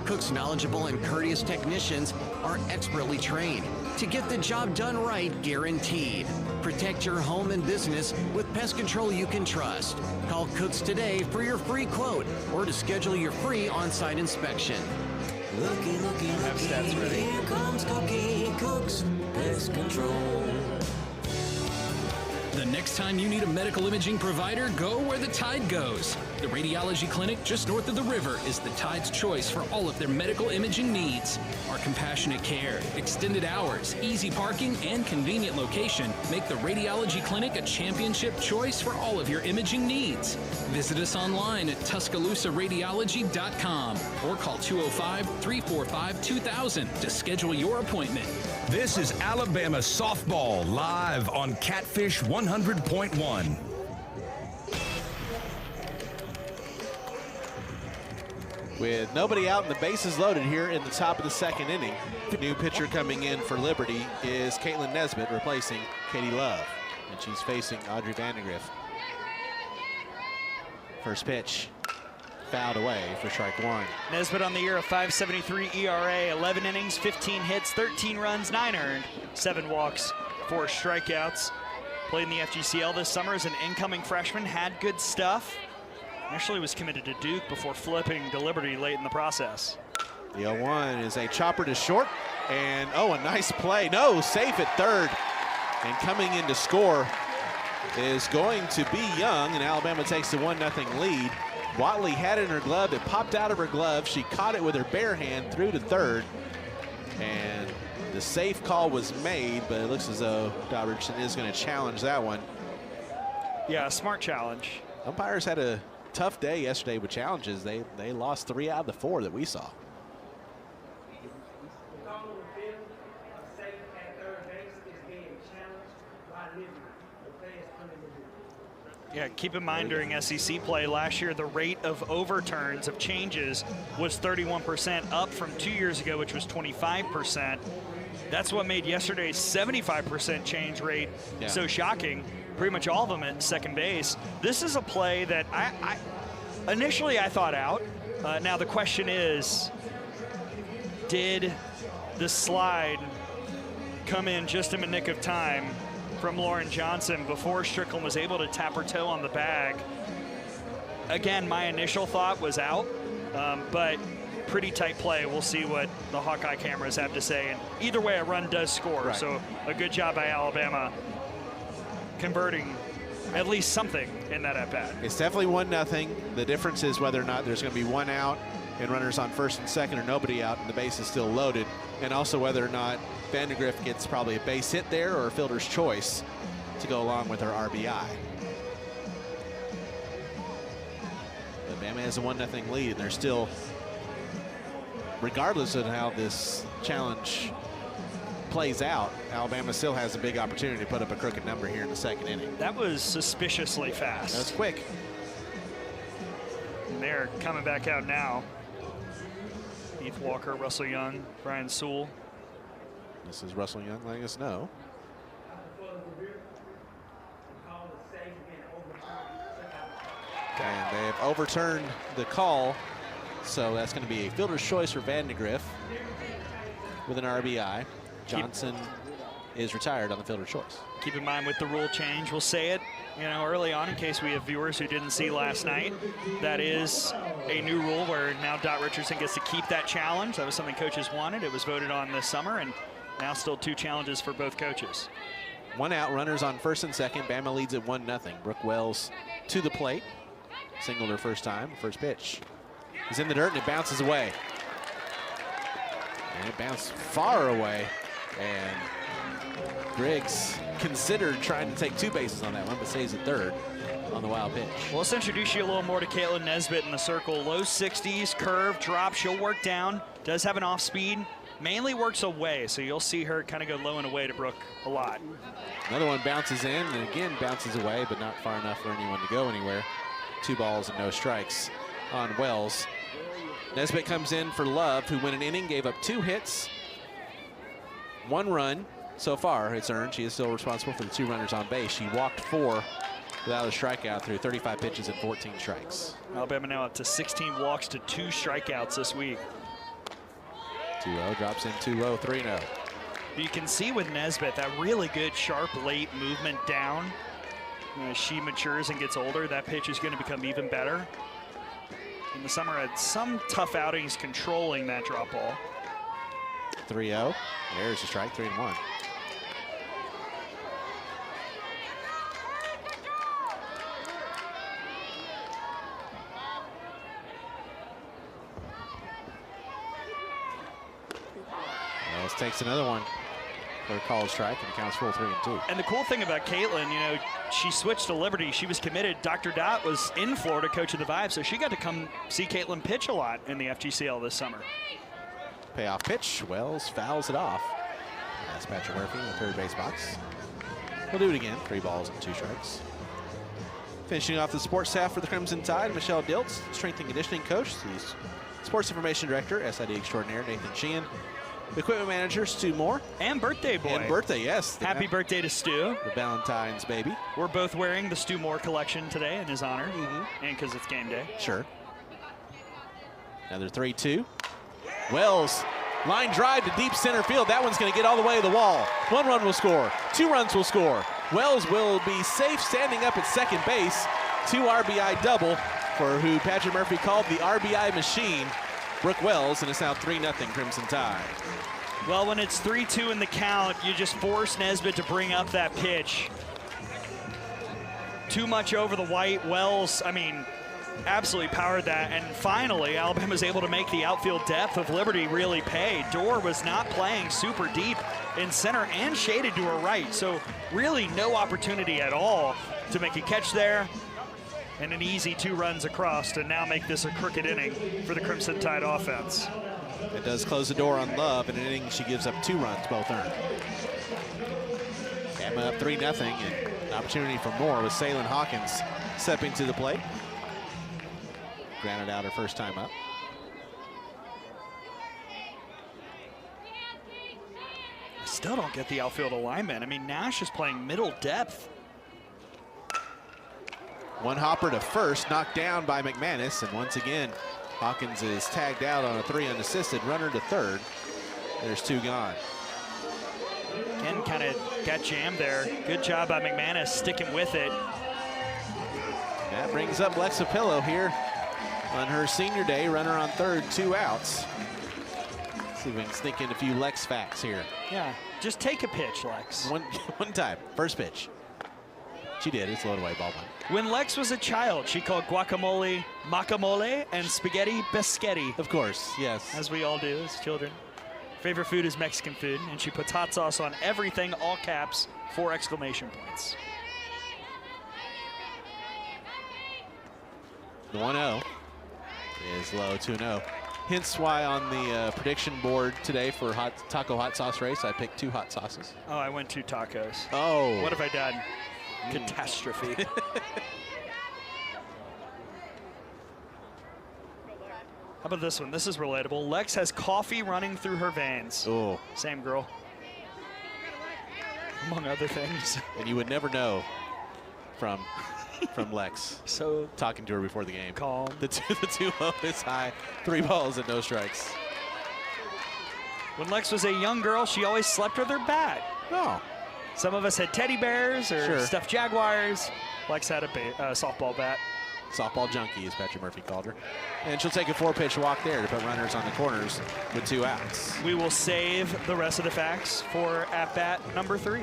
Cook's knowledgeable and courteous technicians are expertly trained to get the job done right, guaranteed. Protect your home and business with pest control you can trust. Call Cook's today for your free quote or to schedule your free on-site inspection. Looky, looky, looky, here comes Cookie Cook's Pest Control. The next time you need a medical imaging provider, go where the Tide goes. The radiology clinic just north of the river is the Tide's choice for all of their medical imaging needs. Our compassionate care, extended hours, easy parking, and convenient location make the radiology clinic a championship choice for all of your imaging needs. Visit us online at TuscaloosaRadiology.com or call 205-345-2000 to schedule your appointment. This is Alabama softball live on Catfish 100.1. With nobody out and the bases loaded here in the top of the second inning, the new pitcher coming in for Liberty is Caitlin Nesbitt, replacing Katie Love. And she's facing Audrey Vandegrift. First pitch, fouled away for strike 1. Nesbitt on the year, a 5.73 ERA, 11 innings, 15 hits, 13 runs, 9 earned, 7 walks, 4 strikeouts. Played in the FGCL this summer as an incoming freshman, had good stuff. Actually was committed to Duke before flipping to Liberty late in the process. The 0-1 is a chopper to short, and oh, a nice play. No, safe at third. And coming in to score is going to be Young, and Alabama takes the 1-0 lead. Watley had it in her glove. It popped out of her glove. She caught it with her bare hand through to third. And the safe call was made, but it looks as though Robertson is going to challenge that one. Yeah, a smart challenge. Umpires had a tough day yesterday with challenges. They lost 3 out of the 4 that we saw. Yeah, keep in mind during SEC play last year, the rate of overturns of changes was 31%, up from 2 years ago, which was 25%. That's what made yesterday's 75% change rate so shocking. Pretty much all of them at second base. This is a play that I initially thought out. Now the question is, did the slide come in just in a nick of time from Lauren Johnson before Strickland was able to tap her toe on the bag? Again, my initial thought was out, but pretty tight play. We'll see what the Hawkeye cameras have to say. And either way, a run does score. Right. So a good job by Alabama converting at least something in that at-bat. It's definitely 1-0. The difference is whether or not there's going to be one out and runners on first and second or nobody out and the base is still loaded, and also whether or not Vandegrift gets probably a base hit there or a fielder's choice to go along with her RBI. But Bama has a 1-0 lead, and they're still, regardless of how this challenge plays out, Alabama still has a big opportunity to put up a crooked number here in the second inning. That was suspiciously fast. That's quick. And they're coming back out now. Heath Walker, Russell Young, Brian Sewell. This is Russell Young letting us know. And they have overturned the call, so that's going to be a fielder's choice for Vandegrift with an RBI. Johnson is retired on the fielder's choice. Keep in mind with the rule change, we'll say it, you know, early on in case we have viewers who didn't see last night. That is a new rule where now Dot Richardson gets to keep that challenge. That was something coaches wanted. It was voted on this summer, and now still 2 challenges for both coaches. One out, runners on first and second. Bama leads at 1-0. Brooke Wells to the plate. Singled her first time. First pitch is in the dirt and it bounces away. And it bounced far away. And Griggs considered trying to take 2 bases on that one, but stays at third on the wild pitch. Well, let's introduce you a little more to Caitlin Nesbitt in the circle. Low 60s, curve, drop. She'll work down. Does have an off speed. Mainly works away, so you'll see her kind of go low and away to Brooke a lot. Another one bounces in and again bounces away, but not far enough for anyone to go anywhere. 2 balls and no strikes on Wells. Nesbitt comes in for Love, who went an inning, gave up 2 hits, 1 run so far it's earned. She is still responsible for the 2 runners on base. She walked 4 without a strikeout through 35 pitches and 14 strikes. Alabama now up to 16 walks to 2 strikeouts this week. 2-0, drops in 2-0, 3-0. You can see with Nesbitt that really good sharp late movement down. As she matures and gets older, that pitch is going to become even better. In the summer, had some tough outings controlling that drop ball. 3-0. There's a strike, 3-1. Wells takes another one for a called strike, and it counts full 3-2. And the cool thing about Caitlin, you know, she switched to Liberty. She was committed. Dr. Dot was in Florida coaching the Vibe, so she got to come see Caitlin pitch a lot in the FGCL this summer. Payoff pitch. Wells fouls it off. That's Patrick Murphy in the third base box. We'll do it again. 3 balls and 2 strikes. Finishing off the sports staff for the Crimson Tide, Michelle Diltz, strength and conditioning coach, the sports information director, SID extraordinaire, Nathan Sheehan, the equipment manager, Stu Moore. And birthday boy. And birthday, yes. Happy birthday to Stu. The Valentine's baby. We're both wearing the Stu Moore collection today in his honor, and because it's game day. Sure. Another 3-2. Wells, line drive to deep center field. That one's going to get all the way to the wall. 1 run will score. 2 runs will score. Wells will be safe standing up at second base. 2 RBI double for who Patrick Murphy called the RBI machine, Brooke Wells, and it's now 3-0 Crimson Tide. Well, when it's 3-2 in the count, you just force Nesbitt to bring up that pitch. Too much over the white. Wells, I mean, absolutely powered that. And finally, Alabama's able to make the outfield depth of Liberty really pay. Dorr was not playing super deep in center and shaded to her right. So really no opportunity at all to make a catch there. And an easy 2 runs across to now make this a crooked inning for the Crimson Tide offense. It does close the door on Love. In an inning, she gives up 2 runs, both earned. Bama up 3-0, and an opportunity for more with Salem Hawkins stepping to the plate. Grounded out her first time up. I still don't get the outfield alignment. I mean, Nash is playing middle depth. One hopper to first, knocked down by McManus, and once again, Hawkins is tagged out on a 3 unassisted. Runner to third. There's 2 gone. Again, kind of got jammed there. Good job by McManus sticking with it. That brings up Lexa Pillow here on her senior day. Runner on third, 2 outs. See if we can sneak in a few Lex facts here. Yeah, just take a pitch, Lex. One time, first pitch. She did, it's low away, ball one. When Lex was a child, she called guacamole macamole and spaghetti biscotti. Of course, yes. As we all do as children. Favorite food is Mexican food, and she puts hot sauce on everything, all caps, 4 exclamation points. The 1-0 is low, 2-0. Hence why on the prediction board today for taco hot sauce race, I picked 2 hot sauces. Oh, I went 2 tacos. Oh. What have I done? Catastrophe. How about this one? This is relatable. Lex has coffee running through her veins. Oh. Same girl. Among other things. And you would never know from Lex. So talking to her before the game. Calm. The two low is high. 3 balls and no strikes. When Lex was a young girl, she always slept with her bat. Oh. Some of us had teddy bears or Sure. stuffed jaguars. Lex had a softball bat. Softball junkie, as Patrick Murphy called her. And she'll take a 4-pitch walk there to put runners on the corners with 2 outs. We will save the rest of the facts for at-bat number 3.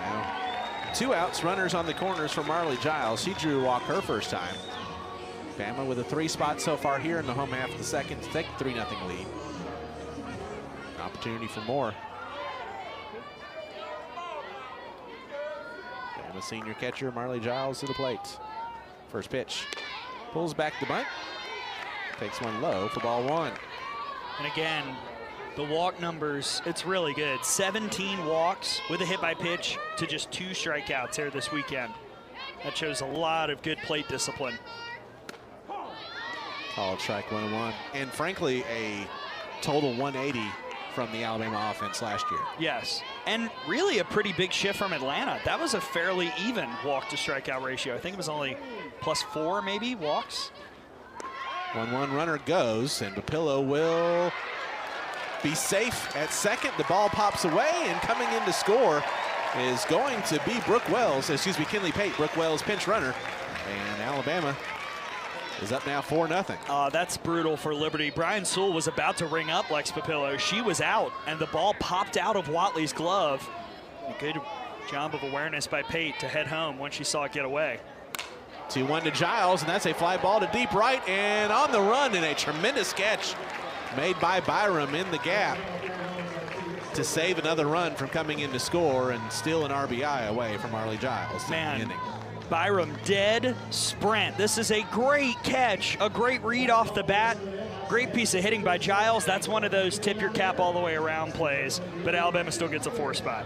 Now, 2 outs, runners on the corners for Marley Giles. She drew a walk her first time. Bama with a 3 spot so far here in the home half of the second to take a 3-0 lead. An opportunity for more. Bama senior catcher Marley Giles to the plate. First pitch. Pulls back the bunt. Takes one low for ball 1. And again, the walk numbers, it's really good. 17 walks with a hit by pitch to just 2 strikeouts here this weekend. That shows a lot of good plate discipline. Called strike 1-1. And frankly, a total 180 from the Alabama offense last year. Yes, and really a pretty big shift from Atlanta. That was a fairly even walk to strikeout ratio. I think it was only +4 maybe walks. 1-1 runner goes, and Papillo will be safe at second. The ball pops away, and coming in to score is going to be Kinley Pate, Brooke Wells pinch runner, and Alabama is up now 4-0. That's brutal for Liberty. Brian Sewell was about to ring up Lex Papillo. She was out, and the ball popped out of Watley's glove. A good job of awareness by Pate to head home when she saw it get away. 2-1 to Giles, and that's a fly ball to deep right, and on the run, and a tremendous catch made by Byram in the gap to save another run from coming in to score and steal an RBI away from Marley Giles. Man, Byram dead sprint. This is a great catch, a great read off the bat. Great piece of hitting by Giles. That's one of those tip your cap all the way around plays, but Alabama still gets a 4 spot.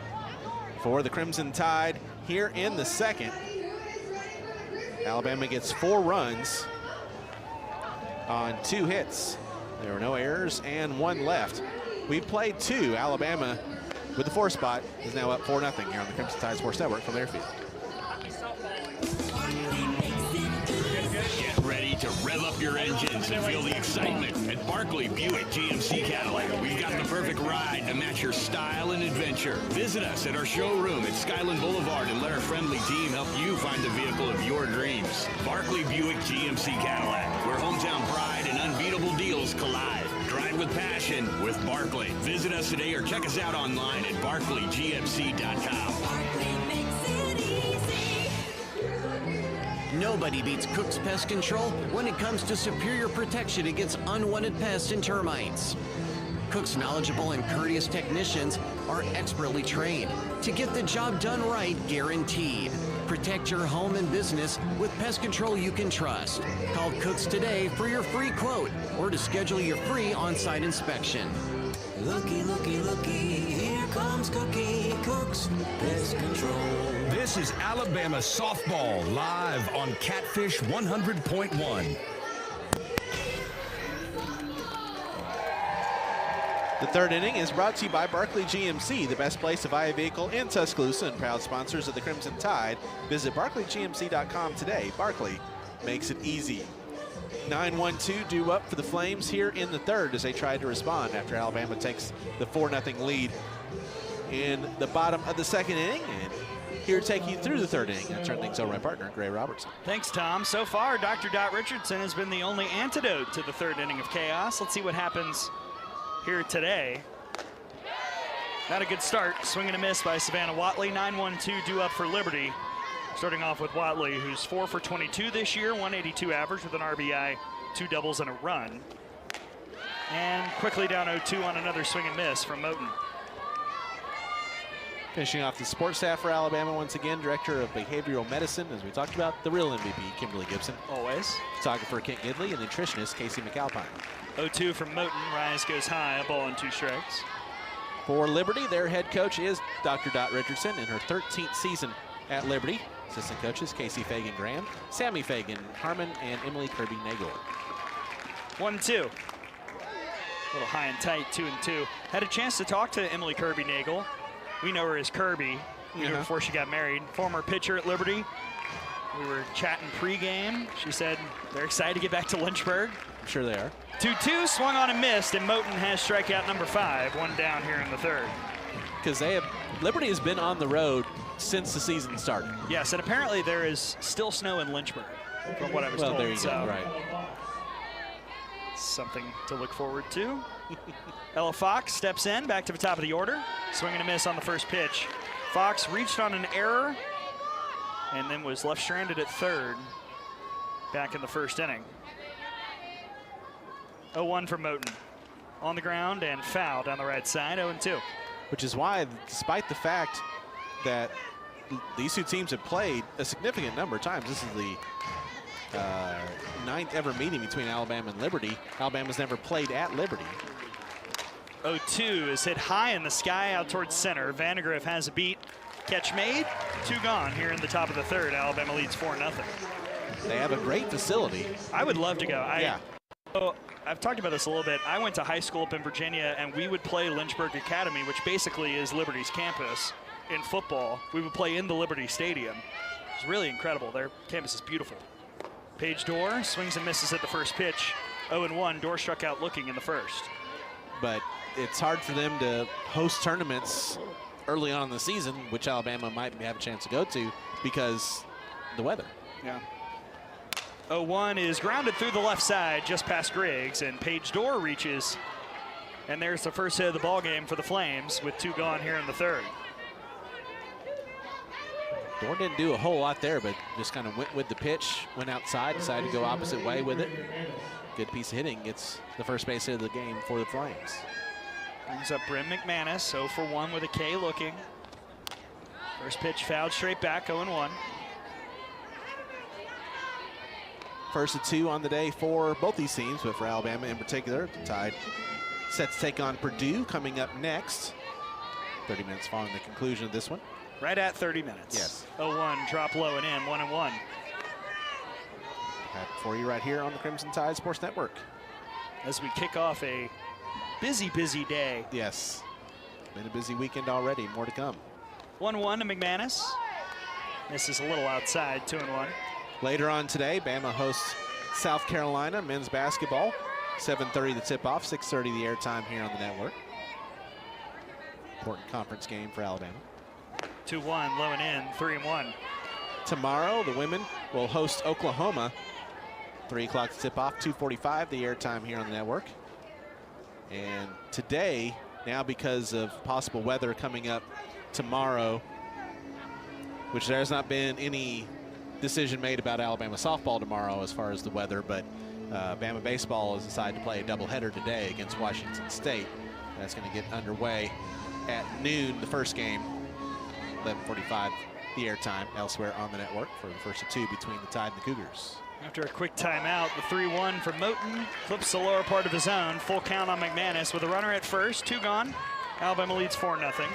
For the Crimson Tide here in the second, Alabama gets 4 runs on 2 hits. There were no errors and 1 left. We played 2. Alabama with the 4 spot is now up 4-0 here on the Crimson Tide Sports Network from their field. Get ready to rev up your engines and feel the excitement at Barkley Buick GMC Cadillac. We've got the perfect ride to match your style and adventure. Visit us at our showroom at Skyland Boulevard and let our friendly team help you find the vehicle of your dreams. Barkley Buick GMC Cadillac, where hometown pride and unbeatable deals collide. Drive with passion with Barkley. Visit us today or check us out online at barkleygmc.com. Nobody beats Cook's Pest Control when it comes to superior protection against unwanted pests and termites. Cook's knowledgeable and courteous technicians are expertly trained to get the job done right, guaranteed. Protect your home and business with pest control you can trust. Call Cook's today for your free quote or to schedule your free on-site inspection. Looky, looky, looky, here comes Cookie. Cooks Pest Control. This is Alabama softball live on Catfish 100.1. The third inning is brought to you by Barkley GMC, the best place to buy a vehicle in Tuscaloosa and proud sponsors of the Crimson Tide. Visit barclaygmc.com today. Barkley makes it easy. 9-1-2 due up for the Flames here in the third as they try to respond after Alabama takes the 4-0 lead in the bottom of the second inning. And here to take you through the third inning, I turn things over to my partner, Gray Robertson. Thanks, Tom. So far, Dr. Dot Richardson has been the only antidote to the third inning of chaos. Let's see what happens here today. Not a good start. Swing and a miss by Savannah Watley. 9-1-2 due up for Liberty. Starting off with Watley, who's 4 for 22 this year, 182 average with an RBI, 2 doubles and a run. And quickly down 0-2 on another swing and miss from Moten. Finishing off the sports staff for Alabama once again, Director of Behavioral Medicine, as we talked about, the real MVP, Kimberly Gibson. Always. Photographer Kent Gidley and nutritionist Casey McAlpine. 0-2 from Moten. Rise goes high, a ball and 2 strikes. For Liberty, their head coach is Dr. Dot Richardson in her 13th season at Liberty. Assistant coaches Casey Fagan-Graham, Sammy Fagan-Harmon, and Emily Kirby-Nagel. 1-2. A little high and tight, 2-2. Had a chance to talk to Emily Kirby-Nagel. We know her as Kirby. We knew her before she got married. Former pitcher at Liberty. We were chatting pregame. She said they're excited to get back to Lynchburg. I'm sure they are. 2-2, swung on and missed, and Moten has strikeout number 5, 1 down here in the third. Because Liberty has been on the road since the season started. Yes, and apparently there is still snow in Lynchburg, from what I was told. Well, there you go, right. Something to look forward to. Ella Fox steps in, back to the top of the order. Swing and a miss on the first pitch. Fox reached on an error and then was left stranded at third back in the first inning. 0-1 for Moten. On the ground and foul down the right side, 0-2. Which is why, despite the fact that these two teams have played a significant number of times, this is the 9th ever meeting between Alabama and Liberty. Alabama's never played at Liberty. 0-2 is hit high in the sky out towards center. Vandegrift has a beat. Catch made, 2 gone here in the top of the third. Alabama leads 4-0. They have a great facility. I would love to go. Yeah. So I've talked about this a little bit. I went to high school up in Virginia, and we would play Lynchburg Academy, which basically is Liberty's campus, in football. We would play in the Liberty Stadium. It's really incredible. Their campus is beautiful. Paige Dorr swings and misses at the first pitch. 0-1. Dorr struck out looking in the first. But it's hard for them to host tournaments early on in the season, which Alabama might have a chance to go to because the weather. Yeah. 0-1 is grounded through the left side just past Griggs, and Paige Dorr reaches. And there's the first hit of the ball game for the Flames with 2 gone here in the third. Dorr didn't do a whole lot there, but just kind of went with the pitch, went outside, decided to go opposite way with it. Good piece of hitting. Gets the first base hit of the game for the Flames. Brings up Bryn McManus, 0 for 1 with a K looking. First pitch fouled straight back, 0-1. First of 2 on the day for both these teams, but for Alabama in particular, the Tide set to take on Purdue coming up next. 30 minutes following the conclusion of this one. Right at 30 minutes. Yes. 0-1, drop low and in, 1-1. Back for you right here on the Crimson Tide Sports Network. As we kick off a busy, busy day. Yes. Been a busy weekend already. More to come. 1-1 to McManus. Misses a little outside, 2-1. Later on today, Bama hosts South Carolina men's basketball. 7:30 the tip-off, 6:30 the airtime here on the network. Important conference game for Alabama. 2-1, low and in, 3-1. Tomorrow, the women will host Oklahoma. 3 o'clock to tip off, 2:45 the airtime here on the network. And today, now because of possible weather coming up tomorrow, which there has not been any decision made about Alabama softball tomorrow as far as the weather, but Bama baseball has decided to play a doubleheader today against Washington State. That's going to get underway at noon, the first game, 11:45 the airtime elsewhere on the network for the first of 2 between the Tide and the Cougars. After a quick timeout, the 3-1 from Moten clips the lower part of the zone. Full count on McManus with a runner at first, 2 gone. Alabama leads 4-0.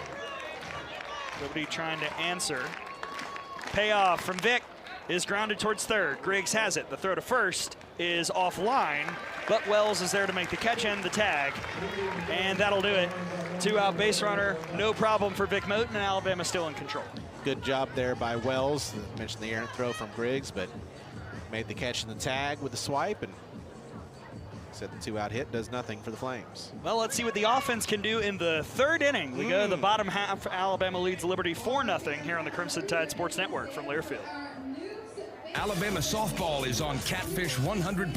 Nobody trying to answer. Payoff from Vic is grounded towards third. Griggs has it. The throw to first is offline, but Wells is there to make the catch and the tag. And that'll do it. 2-out base runner, no problem for Vic Moten, and Alabama still in control. Good job there by Wells. I mentioned the errant throw from Griggs, but made the catch and the tag with the swipe, and said the 2-out hit does nothing for the Flames. Well, let's see what the offense can do in the third inning. We go to the bottom half. Alabama leads Liberty 4-0 here on the Crimson Tide Sports Network from Learfield. Alabama softball is on Catfish 100.1,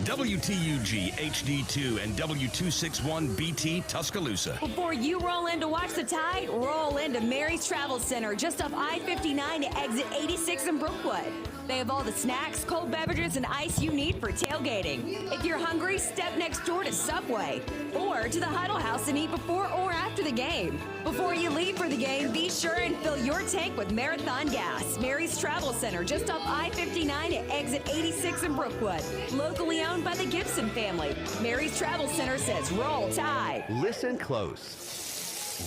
WTUG HD2, and W261 BT Tuscaloosa. Before you roll in to watch the Tide, roll into Mary's Travel Center just off I-59 to exit 86 in Brookwood. They have all the snacks, cold beverages, and ice you need for tailgating. If you're hungry, step next door to Subway or to the Huddle House and eat before or after the game. Before you leave for the game, be sure and fill your tank with Marathon Gas. Mary's Travel Center just off I-59 to exit 86 in Brookwood. Locally owned by the Gibson family. Mary's Travel Center says roll Tide. Listen close.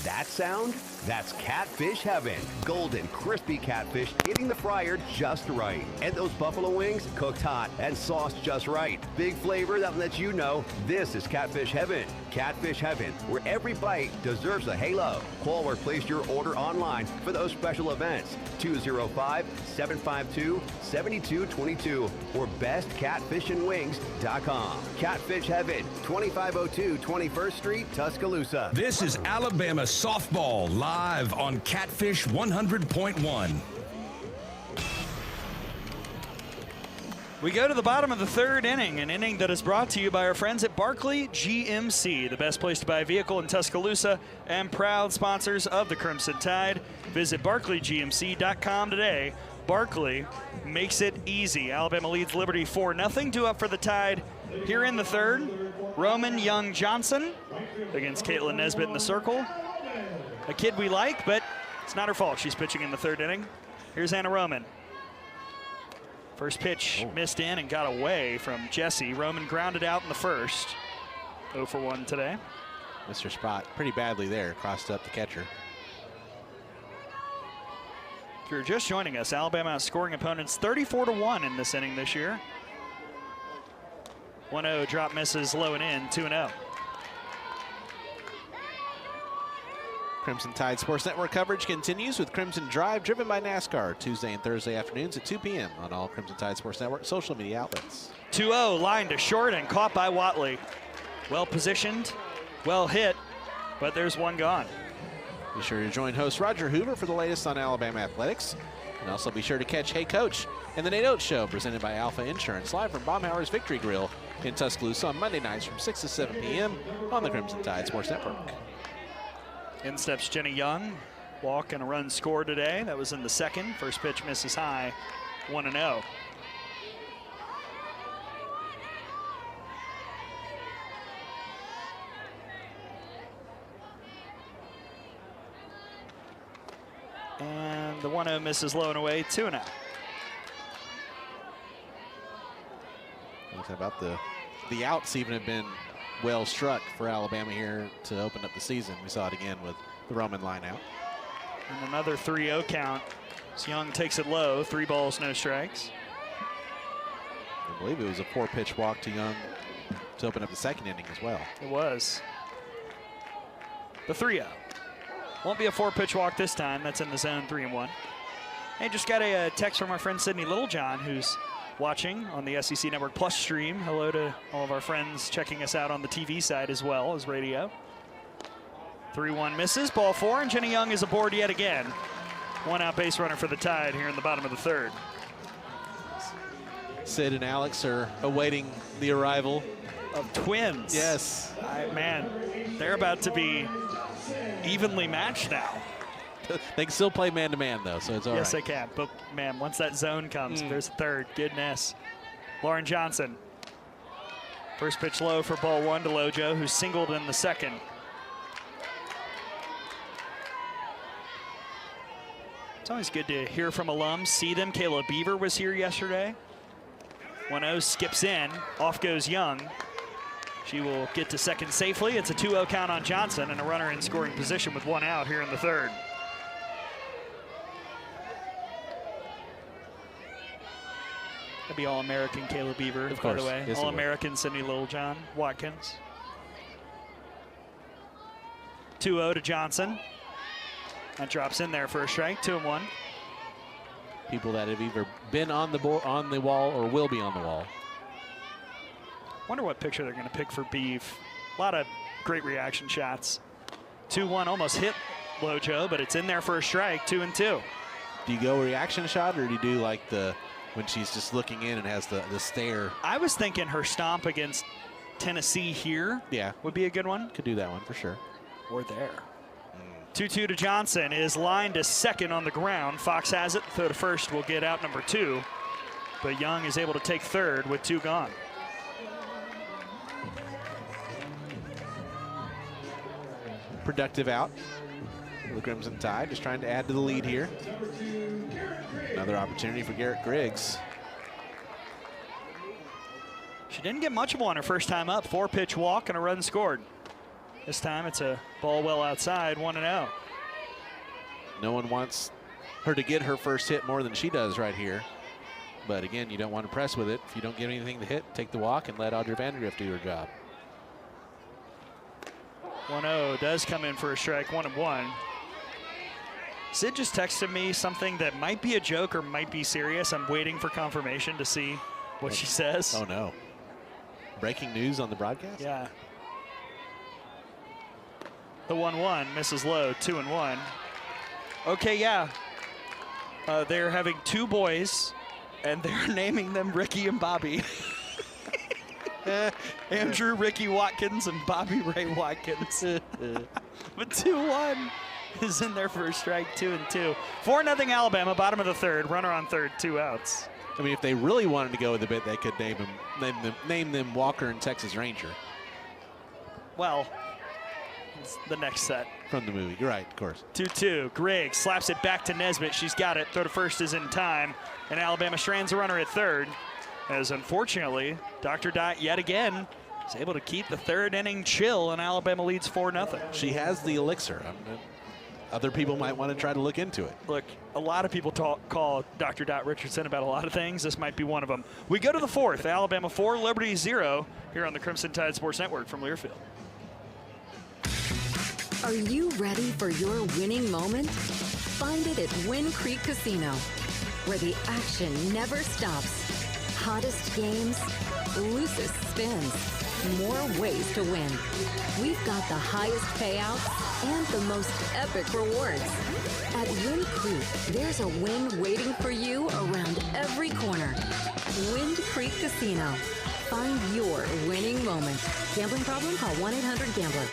That sound? That's catfish heaven. Golden, crispy catfish hitting the fryer just right. And those buffalo wings cooked hot and sauced just right. Big flavor that lets you know this is catfish heaven. Catfish heaven, where every bite deserves a halo. Call or place your order online for those special events. 205-752-7222 or bestcatfishandwings.com. Catfish heaven, 2502 21st Street, Tuscaloosa. This is Alabama softball live on Catfish 100.1. We go to the bottom of the third inning, an inning that is brought to you by our friends at Barkley GMC, the best place to buy a vehicle in Tuscaloosa and proud sponsors of the Crimson Tide. Visit BarkleyGMC.com today. Barkley makes it easy. Alabama leads Liberty 4-0. 2 up for the Tide here in the third. Roman Young Johnson against Caitlin Nesbitt in the circle. A kid we like, but it's not her fault. She's pitching in the third inning. Here's Anna Roman. First pitch missed in and got away from Jesse. Roman grounded out in the first. 0 for 1 today. Mr. Sprott pretty badly there, crossed up the catcher. If you're just joining us, Alabama scoring opponents 34-1 in this inning this year. 1-0 drop misses low and in, 2-0. Crimson Tide Sports Network coverage continues with Crimson Drive, driven by NASCAR, Tuesday and Thursday afternoons at 2 p.m. on all Crimson Tide Sports Network social media outlets. 2-0, line to short and caught by Watley. Well positioned, well hit, but there's one gone. Be sure to join host Roger Hoover for the latest on Alabama athletics. And also be sure to catch Hey Coach and the Nate Oates Show, presented by Alpha Insurance, live from Baumhauer's Victory Grill in Tuscaloosa on Monday nights from 6 to 7 p.m. on the Crimson Tide Sports Network. In steps Jenny Young. Walk and a run scored today. That was in the second. First pitch misses high, 1-0. And the 1-0 misses low and away, 2-0. How about the outs even have been well struck for Alabama here to open up the season. We saw it again with the Roman line out. And another 3-0 count. As Young takes it low, 3 balls, no strikes. I believe it was a 4-pitch walk to Young to open up the second inning as well. It was. The 3-0. Won't be a 4-pitch walk this time. That's in the zone, 3-1. Hey, just got a text from our friend Sydney Littlejohn, who's watching on the SEC Network Plus stream. Hello to all of our friends checking us out on the TV side as well as radio. 3-1 misses, ball 4, and Jenny Young is aboard yet again. 1-out base runner for the Tide here in the bottom of the third. Sid and Alex are awaiting the arrival of twins. Yes. Man, they're about to be evenly matched now. They can still play man-to-man, though, so it's all right. Yes, they can. But, man, once that zone comes, there's a third. Goodness. Lauren Johnson. First pitch low for ball 1 to Lojo, who singled in the second. It's always good to hear from alums, see them. Kayla Beaver was here yesterday. 1-0 skips in. Off goes Young. She will get to second safely. It's a 2-0 count on Johnson and a runner in scoring position with 1 out here in the third. That'd be All-American Caleb Beaver, Of by the course. way. Yes, it would. All-American Sidney Littlejohn Watkins. 2-0 to Johnson. That drops in there for a strike, 2-1. People that have either been on the wall or will be on the wall. Wonder what picture they're going to pick for Beeve. A lot of great reaction shots. 2-1 almost hit Lojo, but it's in there for a strike, 2-2. Do you go reaction shot, or do you do like when she's just looking in and has the stare? I was thinking her stomp against Tennessee here would be a good one. Could do that one for sure. Or there. 2-2 to Johnson is lined to second on the ground. Fox has it. Throw to first will get out number 2. But Young is able to take third with 2 gone. Productive out for the Crimson Tide, just trying to add to the lead here. Another opportunity for Garrett Griggs. She didn't get much of one her first time up. 4-pitch walk and a run scored. This time it's a ball well outside, 1-0. No one wants her to get her first hit more than she does right here. But again, you don't want to press with it. If you don't get anything to hit, take the walk and let Audrey Vandergrift do her job. 1-0 does come in for a strike, 1-1. Sid just texted me something that might be a joke or might be serious. I'm waiting for confirmation to see what she says. Oh no. Breaking news on the broadcast? Yeah. The 1-1 misses low, 2-1. Okay, yeah. They're having 2 boys, and they're naming them Ricky and Bobby. Andrew Ricky Watkins and Bobby Ray Watkins. But 2-1 is in there for a strike, 2-2. 4-0 Alabama, bottom of the third. Runner on third, 2 outs. I mean, if they really wanted to go with a bit, they could name them Walker and Texas Ranger. Well, it's the next set. From the movie. You're right, of course. 2-2. Griggs slaps it back to Nesbitt. She's got it. Throw to first is in time. And Alabama strands a runner at third. As unfortunately, Dr. Dot yet again is able to keep the third inning chill, and Alabama leads 4-0. She has the elixir. Other people might want to try to look into it. Look, a lot of people call Dr. Dot Richardson about a lot of things. This might be one of them. We go to the fourth. Alabama 4, Liberty 0 here on the Crimson Tide Sports Network from Learfield. Are you ready for your winning moment? Find it at Wind Creek Casino, where the action never stops. Hottest games, loosest spins, more ways to win. We've got the highest payouts and the most epic rewards. At Wind Creek, there's a win waiting for you around every corner. Wind Creek Casino. Find your winning moment. Gambling problem? Call 1-800-GAMBLER.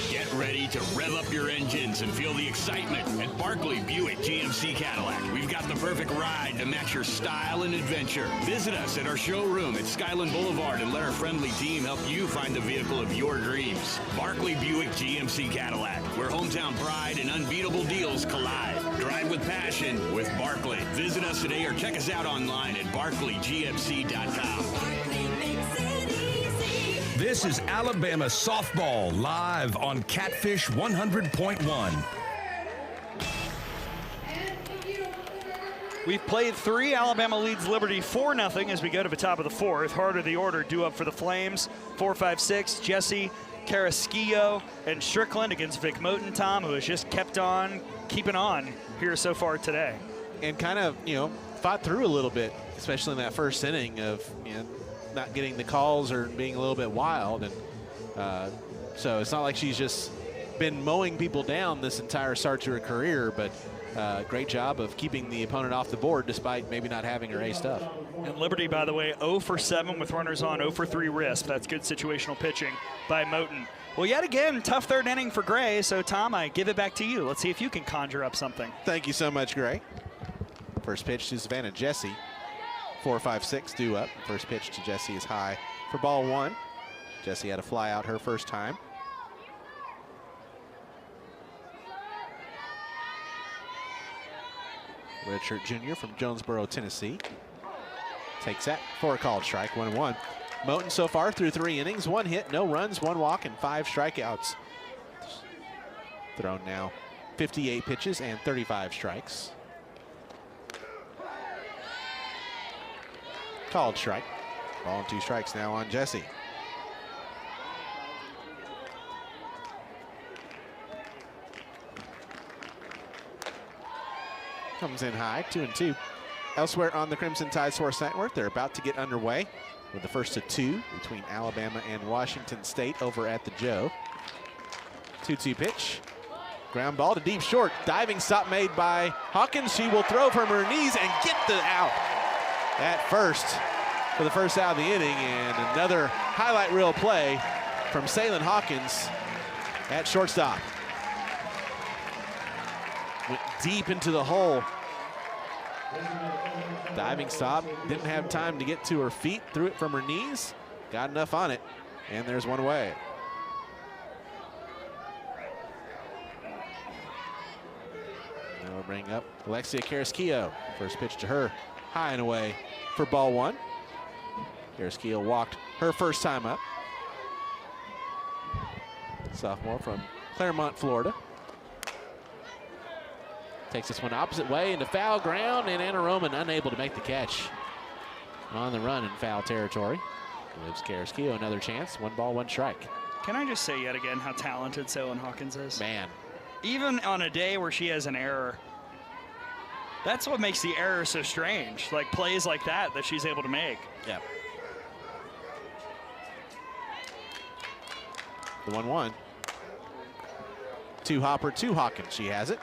Get ready to rev up your engines and feel the excitement at Barkley Buick GMC Cadillac. We've got the perfect ride to match your style and adventure. Visit us at our showroom at Skyland Boulevard and let our friendly team help you find the vehicle of your dreams. Barkley Buick GMC Cadillac, where hometown pride and unbeatable deals collide. Drive with passion with Barkley. Visit us today or check us out online at barkleygmc.com. This is Alabama softball live on Catfish 100.1. We've played 3. Alabama leads Liberty 4-0 as we go to the top of the fourth. Harder the order due up for the Flames. 4, 5, 6. Jesse, Carrasquillo, and Strickland against Vic Motentom, who has just kept on keeping on here so far today. And kind of, fought through a little bit, especially in that first inning of, not getting the calls or being a little bit wild. And so it's not like she's just been mowing people down this entire start to her career, but great job of keeping the opponent off the board despite maybe not having her A stuff. And Liberty, by the way, 0 for 7 with runners on, 0 for 3 wrist. That's good situational pitching by Moten. Well, yet again, tough third inning for Gray. So, Tom, I give it back to you. Let's see if you can conjure up something. Thank you so much, Gray. First pitch to Savannah Jesse. 4, 5, 6 due up. First pitch to Jesse is high for ball 1. Jesse had a fly out her first time. Redshirt junior from Jonesboro, Tennessee. Takes that for a called strike, 1-1. Moten so far through 3 innings, 1 hit, no runs, 1 walk, and 5 strikeouts. Thrown now 58 pitches and 35 strikes. Called strike. Ball and 2 strikes now on Jesse. Comes in high, 2-2. Elsewhere on the Crimson Tide Sports Network, they're about to get underway with the first of 2 between Alabama and Washington State over at the Joe. 2-2 pitch. Ground ball to deep short. Diving stop made by Hawkins. She will throw from her knees and get the out at first for the first out of the inning. And another highlight reel play from Saylin Hawkins at shortstop. Went deep into the hole. Diving stop, didn't have time to get to her feet, threw it from her knees, got enough on it, and there's one away. Now we'll bring up Alexia Carrasquillo. First pitch to her, high and away for ball 1. Carrasquillo walked her first time up. Sophomore from Claremont, Florida. Takes this one opposite way into foul ground, and Anna Roman unable to make the catch. On the run in foul territory. Gives Carrasquillo another chance. 1 ball, 1 strike. Can I just say yet again how talented Saylin Hawkins is? Man. Even on a day where she has an error, that's what makes the error so strange. Like plays like that she's able to make. Yeah. The 1-1. 2 Hopper, 2 Hawkins. She has it.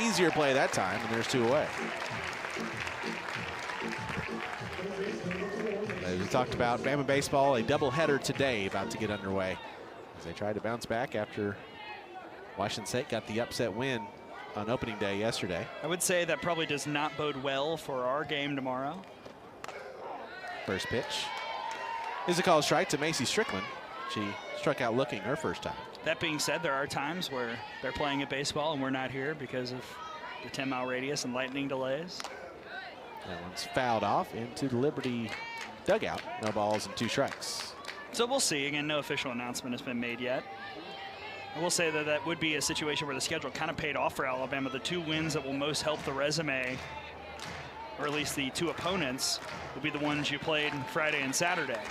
Easier play that time, and there's 2 away. As we talked about, Bama baseball, a doubleheader today about to get underway as they tried to bounce back after Washington State got the upset win on opening day yesterday. I would say that probably does not bode well for our game tomorrow. First pitch is a called strike to Macy Strickland. She struck out looking her first time. That being said, there are times where they're playing at baseball and we're not here because of the 10-mile radius and lightning delays. That one's fouled off into the Liberty dugout. No balls and 2 strikes. So we'll see. Again, no official announcement has been made yet. I will say that that would be a situation where the schedule kind of paid off for Alabama. The 2 wins that will most help the resume, or at least the 2 opponents, will be the ones you played Friday and Saturday.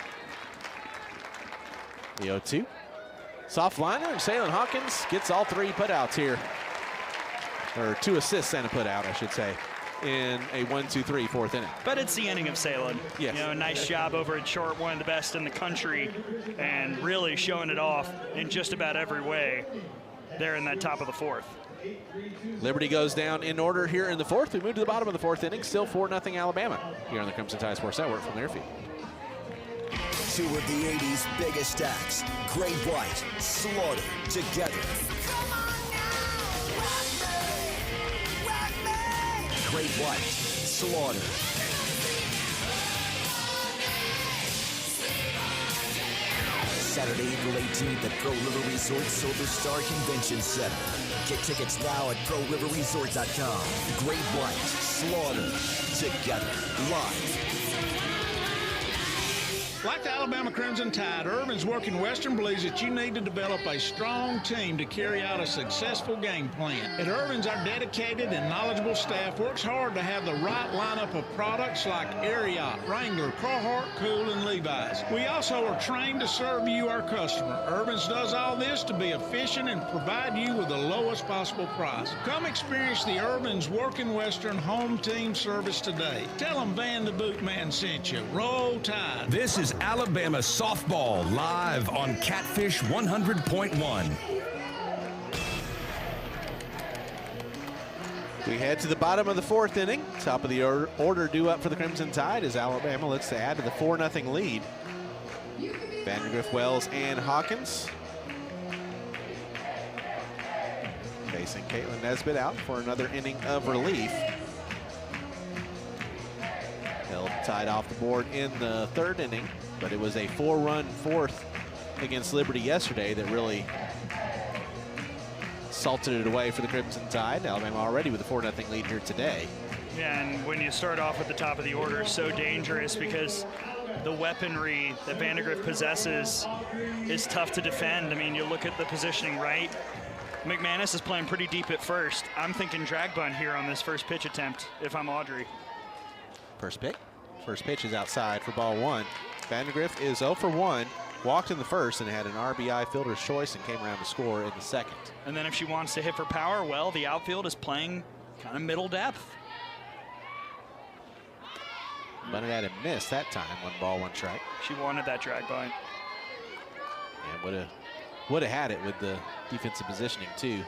The 0-2. Soft liner, and Saylin Hawkins gets all 3 putouts here. Or 2 assists and a putout, I should say, in a 1-2-3 4th inning. But it's the inning of Saylin. Yes. You know, nice job over at short, one of the best in the country, and really showing it off in just about every way there in that top of the 4th. Liberty goes down in order here in the 4th. We move to the bottom of the 4th inning, still 4-0 Alabama here on the Crimson Tide Sports Network from their field. 2 of the 80s biggest acts, Great White, Slaughter, together. Great White, Slaughter. Saturday, April 18th at Pro River Resort Silver Star Convention Center. Get tickets now at ProRiverResort.com. Great White, Slaughter, together, live. Like the Alabama Crimson Tide, Urban's working Western believes that you need to develop a strong team to carry out a successful game plan. At Urban's, our dedicated and knowledgeable staff works hard to have the right lineup of products like Ariat, Wrangler, Carhartt, Cool, and Levi's. We also are trained to serve you, our customer. Urban's does all this to be efficient and provide you with the lowest possible price. Come experience the Urban's Working Western home team service today. Tell them Van the Bootman sent you. Roll Tide. This is Alabama softball live on Catfish 100.1. We head to the bottom of the 4th inning. Top of the order due up for the Crimson Tide as Alabama looks to add to the 4-0 lead. Vandergriff, Wells, and Hawkins facing Caitlin Nesbitt out for another inning of relief. Held Tide off the board in the 3rd inning, but it was a 4-run 4th against Liberty yesterday that really salted it away for the Crimson Tide. Alabama already with a 4-0 lead here today. Yeah, and when you start off at the top of the order, it's so dangerous because the weaponry that Vandergriff possesses is tough to defend. I mean, you look at the positioning right. McManus is playing pretty deep at first. I'm thinking drag bunt here on this first pitch attempt if I'm Audrey. First pick First pitch is outside for ball 1. Vandegrift is 0 for 1. Walked in the first and had an RBI fielder's choice and came around to score in the second. And then if she wants to hit for power, well, the outfield is playing kind of middle depth. Bunted at him, missed that time. 1 ball, 1 strike. She wanted that drag bunt. And would have had it with the defensive positioning too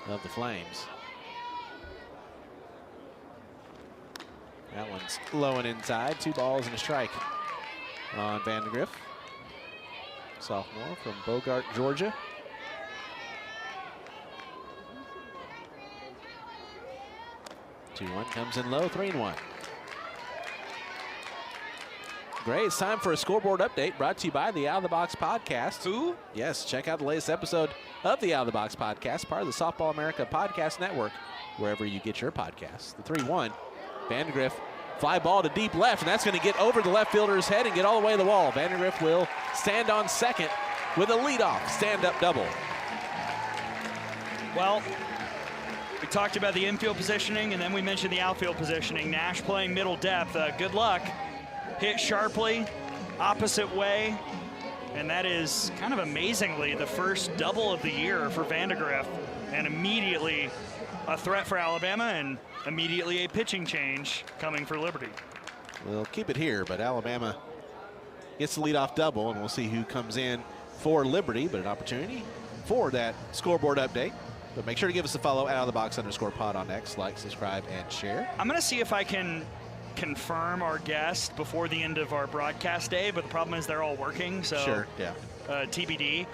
of the Flames. That one's low and inside. 2 balls and a strike on Vandegrift. Sophomore from Bogart, Georgia. Two-one comes in low, 3-1. Great, it's time for a scoreboard update brought to you by the Out of the Box Podcast. Who? Yes, check out the latest episode of the Out of the Box Podcast, part of the Softball America Podcast Network, wherever you get your podcasts. The 3-1, Vandegrift, fly ball to deep left, and that's going to get over the left fielder's head and get all the way to the wall. Vandegrift will stand on second with a leadoff stand-up double. Well, we talked about the infield positioning, and then we mentioned the outfield positioning. Nash playing middle depth. Good luck. Hit sharply, opposite way, and that is kind of amazingly the first double of the year for Vandegrift, and immediately a threat for Alabama and immediately a pitching change coming for Liberty. We'll keep it here, but Alabama gets the leadoff double, and we'll see who comes in for Liberty, but an opportunity for that scoreboard update. But make sure to give us a follow at @outofthebox_pod on X. Like, subscribe, and share. I'm going to see if I can confirm our guest before the end of our broadcast day, but the problem is they're all working, so Sure, yeah. TBD.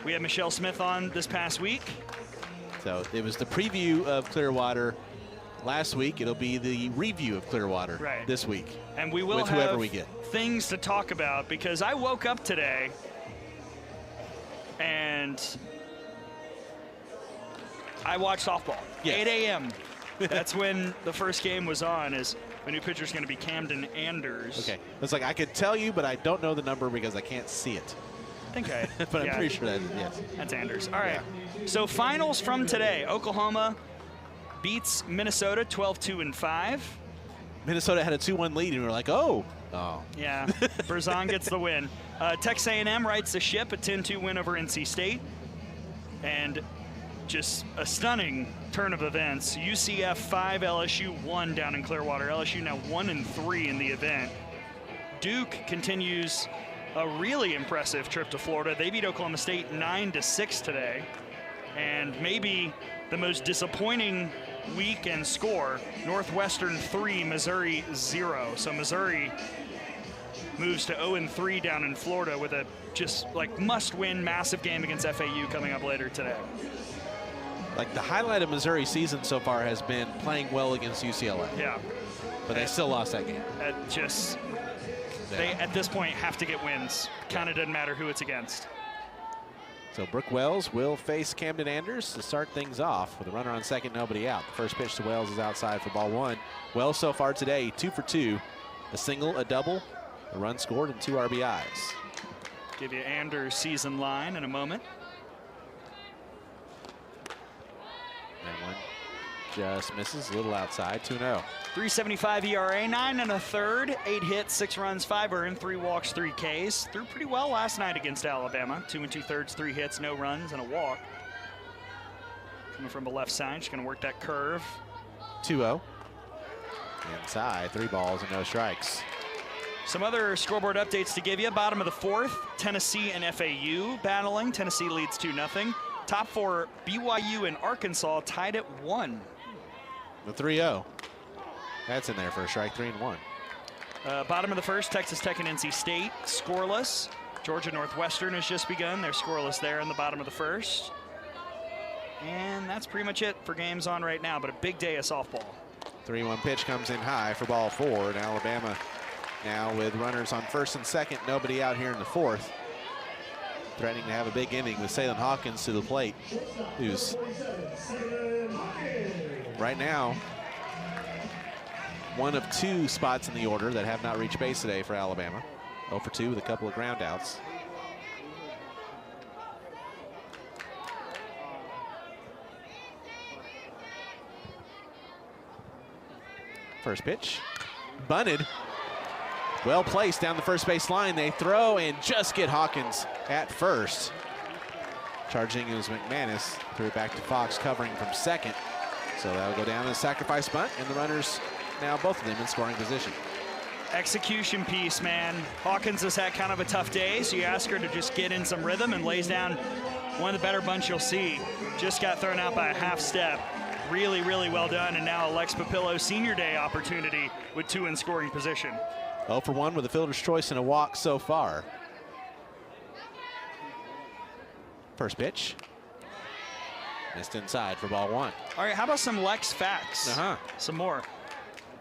We had Michelle Smith on this past week. So it was the preview of Clearwater last week. It'll be the review of Clearwater this week. And we will with have whoever we get. things to talk about, because I woke up today and I watched softball. 8 a.m. That's when the first game was on. Is my new pitcher is going to be Camden Anders. Okay. It's like I could tell you, but I don't know the number because I can't see it. I think but I'm pretty sure that is, yes. That's Anders. All right. So finals from today. Oklahoma beats Minnesota 12-2-5. Minnesota had a 2-1 lead, and we were like, oh. Yeah, Berzon gets the win. Texas A&M rights the ship, a 10-2 win over NC State. And just a stunning turn of events. UCF 5, LSU 1 down in Clearwater. LSU now 1-3 in the event. Duke continues a really impressive trip to Florida. They beat Oklahoma State 9-6 today. And maybe the most disappointing weekend score, Northwestern 3, Missouri 0. So Missouri moves to 0-3 down in Florida with a just like must-win massive game against FAU coming up later today. Like the highlight of Missouri's season so far has been playing well against UCLA. Yeah. But they still lost that game. They at this point have to get wins. Kind of doesn't matter who it's against. So Brooke Wells will face Camden Anders to start things off with a runner on second, nobody out. The first pitch to Wells is outside for ball 1. Wells so far today, 2 for 2. A single, a double, a run scored, and 2 RBIs. Give you Anders' season line in a moment. And one just misses, a little outside, 2-0. 3.75 ERA, 9 1/3, 8 hits, 6 runs, 5 earned, 3 walks, 3 Ks. Threw pretty well last night against Alabama. 2 2/3, 3 hits, no runs, and a walk. Coming from the left side, she's going to work that curve. 2-0. Inside, 3 balls and no strikes. Some other scoreboard updates to give you. Bottom of the 4th, Tennessee and FAU battling. Tennessee leads 2-0. Top 4, BYU and Arkansas tied at 1. The 3-0. That's in there for a strike, 3-1. Bottom of the 1st, Texas Tech and NC State scoreless. Georgia Northwestern has just begun. They're scoreless there in the bottom of the 1st. And that's pretty much it for games on right now, but a big day of softball. 3-1 pitch comes in high for ball 4, and Alabama now with runners on first and second, nobody out here in the 4th. Threatening to have a big inning with Salem Hawkins to the plate, who's right now one of 2 spots in the order that have not reached base today for Alabama. 0 for 2 with a couple of ground outs. First pitch, bunted, Well placed down the first base line. They throw and just get Hawkins at first. Charging is McManus. Threw it back to Fox, covering from second. So that'll go down in a sacrifice bunt, and the runners now both of them in scoring position. Execution piece, man. Hawkins has had kind of a tough day, so you ask her to just get in some rhythm and lays down one of the better bunts you'll see. Just got thrown out by a half step. Really, really well done, and now a Lex Papillo Senior Day opportunity with 2 in scoring position. 0 for 1 with a fielder's choice and a walk so far. First pitch. Missed inside for ball 1. All right, how about some Lex facts? Some more.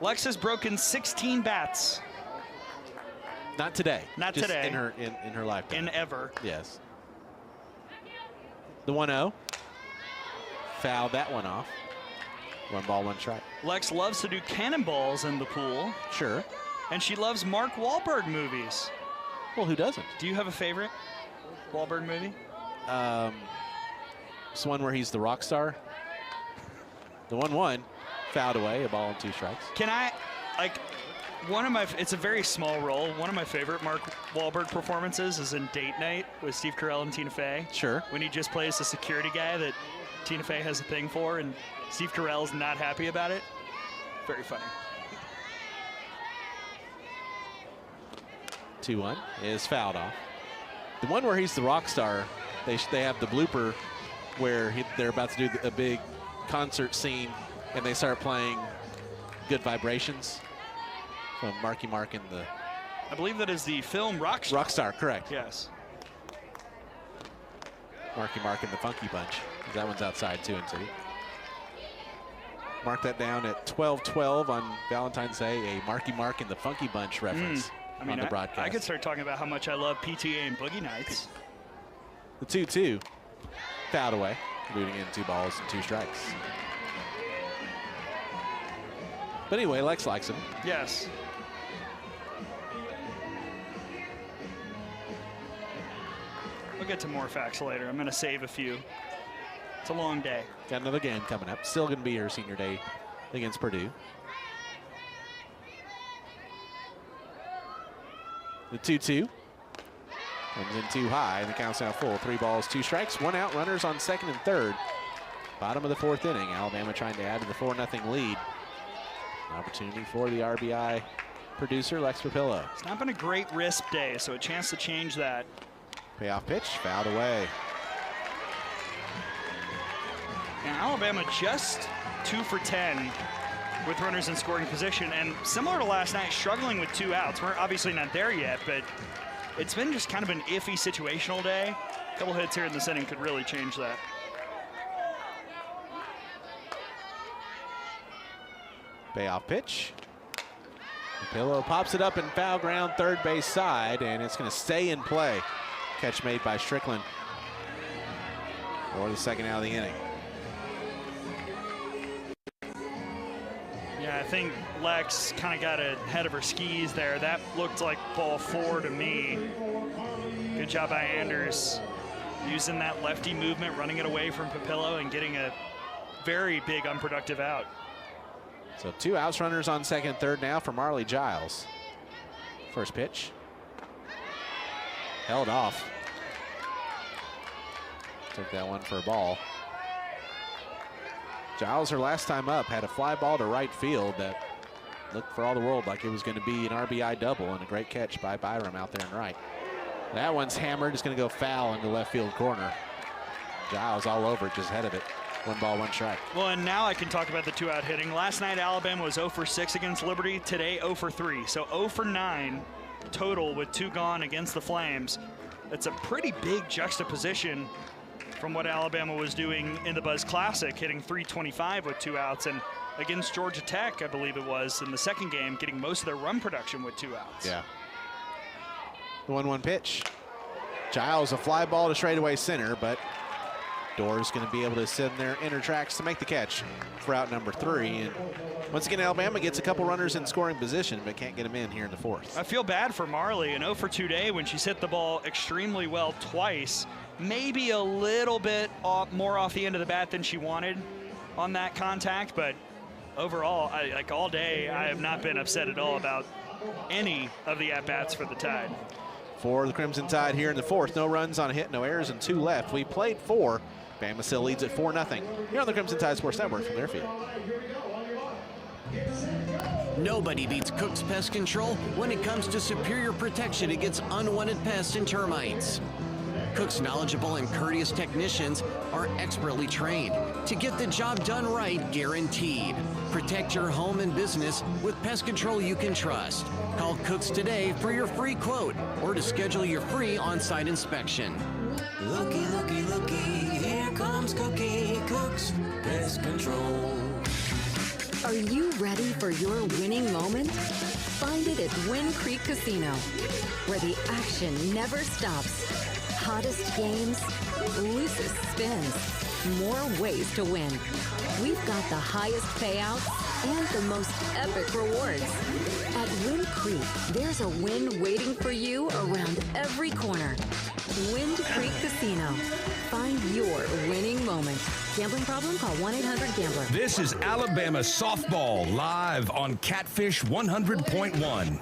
Lex has broken 16 bats. Not today. Not Just today. In her lifetime. In ever. Yes. The 1-0. Fouled that one off. 1 ball, 1 strike. Lex loves to do cannonballs in the pool. Sure. And she loves Mark Wahlberg movies. Well, who doesn't? Do you have a favorite Wahlberg movie? It's one where he's the rock star. The 1-1, fouled away, a ball and 2 strikes. Can I, like, it's a very small role. One of my favorite Mark Wahlberg performances is in Date Night with Steve Carell and Tina Fey. Sure. When he just plays the security guy that Tina Fey has a thing for, and Steve Carell's not happy about it. Very funny. 2-1 is fouled off. The one where he's the rock star, they have the blooper where they're about to do a big concert scene, and they start playing Good Vibrations from Marky Mark and the... I believe that is the film Rockstar. Rockstar, correct. Yes. Marky Mark and the Funky Bunch. That one's outside, 2-2. Mark that down at 12:12 on Valentine's Day, a Marky Mark and the Funky Bunch reference on the broadcast. I could start talking about how much I love PTA and Boogie Nights. The 2-2, fouled away, booting in 2 balls and 2 strikes. But anyway, Lex likes him. Yes. We'll get to more facts later. I'm going to save a few. It's a long day. Got another game coming up. Still going to be her Senior Day against Purdue. The 2-2 comes in too high, and the count's now full. 3 balls, 2 strikes, 1 out. Runners on second and third. Bottom of the 4th inning. Alabama trying to add to the 4-0 lead. An opportunity for the RBI producer, Lex Papillo. It's not been a great risk day, so a chance to change that. Payoff pitch, fouled away. Now Alabama just 2 for 10 with runners in scoring position, and similar to last night, struggling with 2 outs. We're obviously not there yet, but it's been just kind of an iffy situational day. A couple hits here in this inning could really change that. Payoff pitch. Pillow pops it up in foul ground, third base side, and it's going to stay in play. Catch made by Strickland for the second out of the inning. Yeah, I think Lex kind of got ahead of her skis there. That looked like ball 4 to me. Good job by Anders using that lefty movement, running it away from Papillo and getting a very big unproductive out. So 2 outs, runners on second and third now for Marley Giles. First pitch. Held off. Took that one for a ball. Giles, her last time up, had a fly ball to right field that looked for all the world like it was going to be an RBI double, and a great catch by Byram out there in right. That one's hammered. It's going to go foul in the left field corner. Giles all over it, just ahead of it. 1 ball, 1 strike. Well, and now I can talk about the 2-out hitting. Last night, Alabama was 0 for 6 against Liberty. Today, 0 for 3. So 0 for 9 total with 2 gone against the Flames. It's a pretty big juxtaposition from what Alabama was doing in the Buzz Classic, hitting .325 with 2 outs, and against Georgia Tech, I believe it was, in the second game, getting most of their run production with 2 outs. Yeah. The 1-1 pitch. Giles, a fly ball to straightaway center, but Doerr's going to be able to sit in their inner tracks to make the catch for out number 3. And once again, Alabama gets a couple runners in scoring position, but can't get them in here in the 4th. I feel bad for Marley. An 0 for 2 day when she's hit the ball extremely well twice. Maybe a little bit more off the end of the bat than she wanted on that contact, but overall, like all day, I have not been upset at all about any of the at-bats for the Tide. For the Crimson Tide here in the fourth, no runs on a hit, no errors, and 2 left. We played 4. Bama still leads at 4-0 here on the Crimson Tide Sports Network from their field. Nobody beats Cook's Pest Control when it comes to superior protection against unwanted pests and termites. Cook's knowledgeable and courteous technicians are expertly trained to get the job done right, guaranteed. Protect your home and business with pest control you can trust. Call Cook's today for your free quote or to schedule your free on-site inspection. Looky, looky, looky, here comes Cookie Cook's Pest Control. Are you ready for your winning moment? Find it at Wind Creek Casino, where the action never stops. Hottest games, loosest spins, more ways to win. We've got the highest payouts and the most epic rewards. At Wind Creek, there's a win waiting for you around every corner. Wind Creek Casino. Find your winning moment. Gambling problem? Call 1-800-GAMBLER. This is Alabama softball live on Catfish 100.1.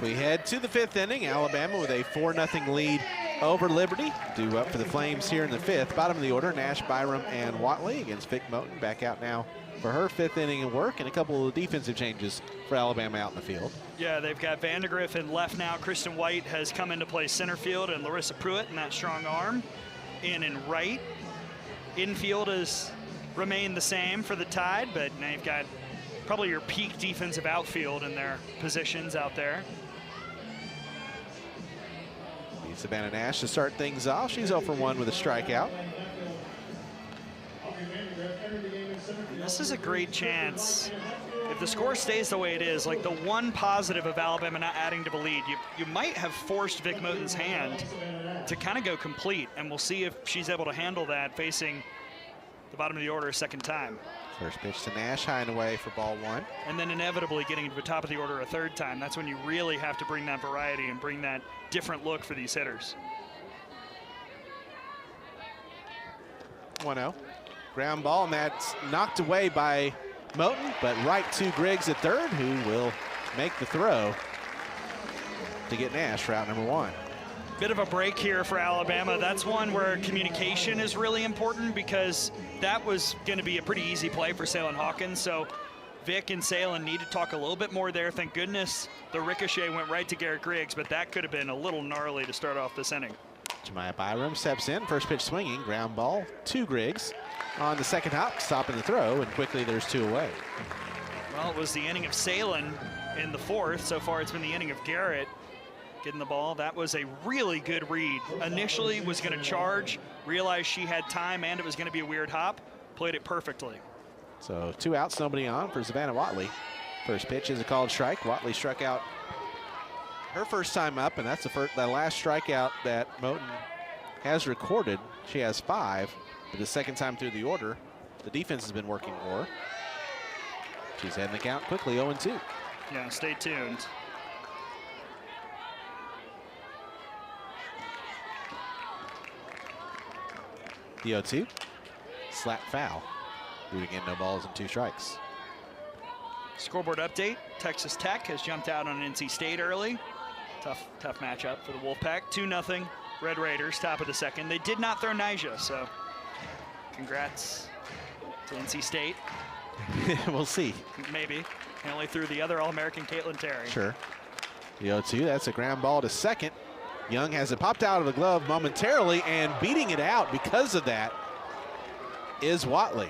We head to the 5th inning. Alabama with a 4-0 lead over Liberty. Due up for the Flames here in the 5th. Bottom of the order, Nash, Byram, and Watley against Vic Moten. Back out now for her 5th inning of work, and a couple of defensive changes for Alabama out in the field. Yeah, they've got Vandergriff in left now. Kristen White has come into play center field, and Larissa Pruitt in that strong arm in and right. Infield has remained the same for the Tide, but now you've got probably your peak defensive outfield in their positions out there. Savannah Nash to start things off. She's 0 for 1 with a strikeout. And this is a great chance. If the score stays the way it is, like the one positive of Alabama not adding to the lead, you might have forced Vic Moten's hand to kind of go complete, and we'll see if she's able to handle that facing the bottom of the order a second time. First pitch to Nash, high and away for ball 1. And then inevitably getting to the top of the order a third time. That's when you really have to bring that variety and bring that different look for these hitters. 1-0. Ground ball, and that's knocked away by Moten, but right to Griggs at third, who will make the throw to get Nash route number 1. Bit of a break here for Alabama. That's one where communication is really important, because that was going to be a pretty easy play for Salen Hawkins. So Vic and Salen need to talk a little bit more there. Thank goodness the ricochet went right to Garrett Griggs, but that could have been a little gnarly to start off this inning. Jemiah Byram steps in, first pitch swinging, ground ball to Griggs. On the second hop, stopping the throw, and quickly there's 2 away. Well, it was the inning of Salen in the 4th. So far it's been the inning of Garrett getting the ball. That was a really good read. Initially was going to charge, realized she had time and it was going to be a weird hop, played it perfectly. So 2 outs, nobody on for Savannah Watley. First pitch is a called strike. Watley struck out her first time up, and that's the last strikeout that Moten has recorded. She has 5, but the second time through the order, the defense has been working more. She's heading the count quickly, 0-2. Yeah, stay tuned. The 0-2, slap foul. Boot again, no balls and 2 strikes. Scoreboard update, Texas Tech has jumped out on NC State early. Tough matchup for the Wolfpack. 2-0 Red Raiders, top of the second. They did not throw Nyjah, so congrats to NC State. We'll see. Maybe. They only threw the other All-American Caitlin Terry. Sure. The 0-2, that's a ground ball to second. Young has it popped out of the glove momentarily, and beating it out because of that is Watley.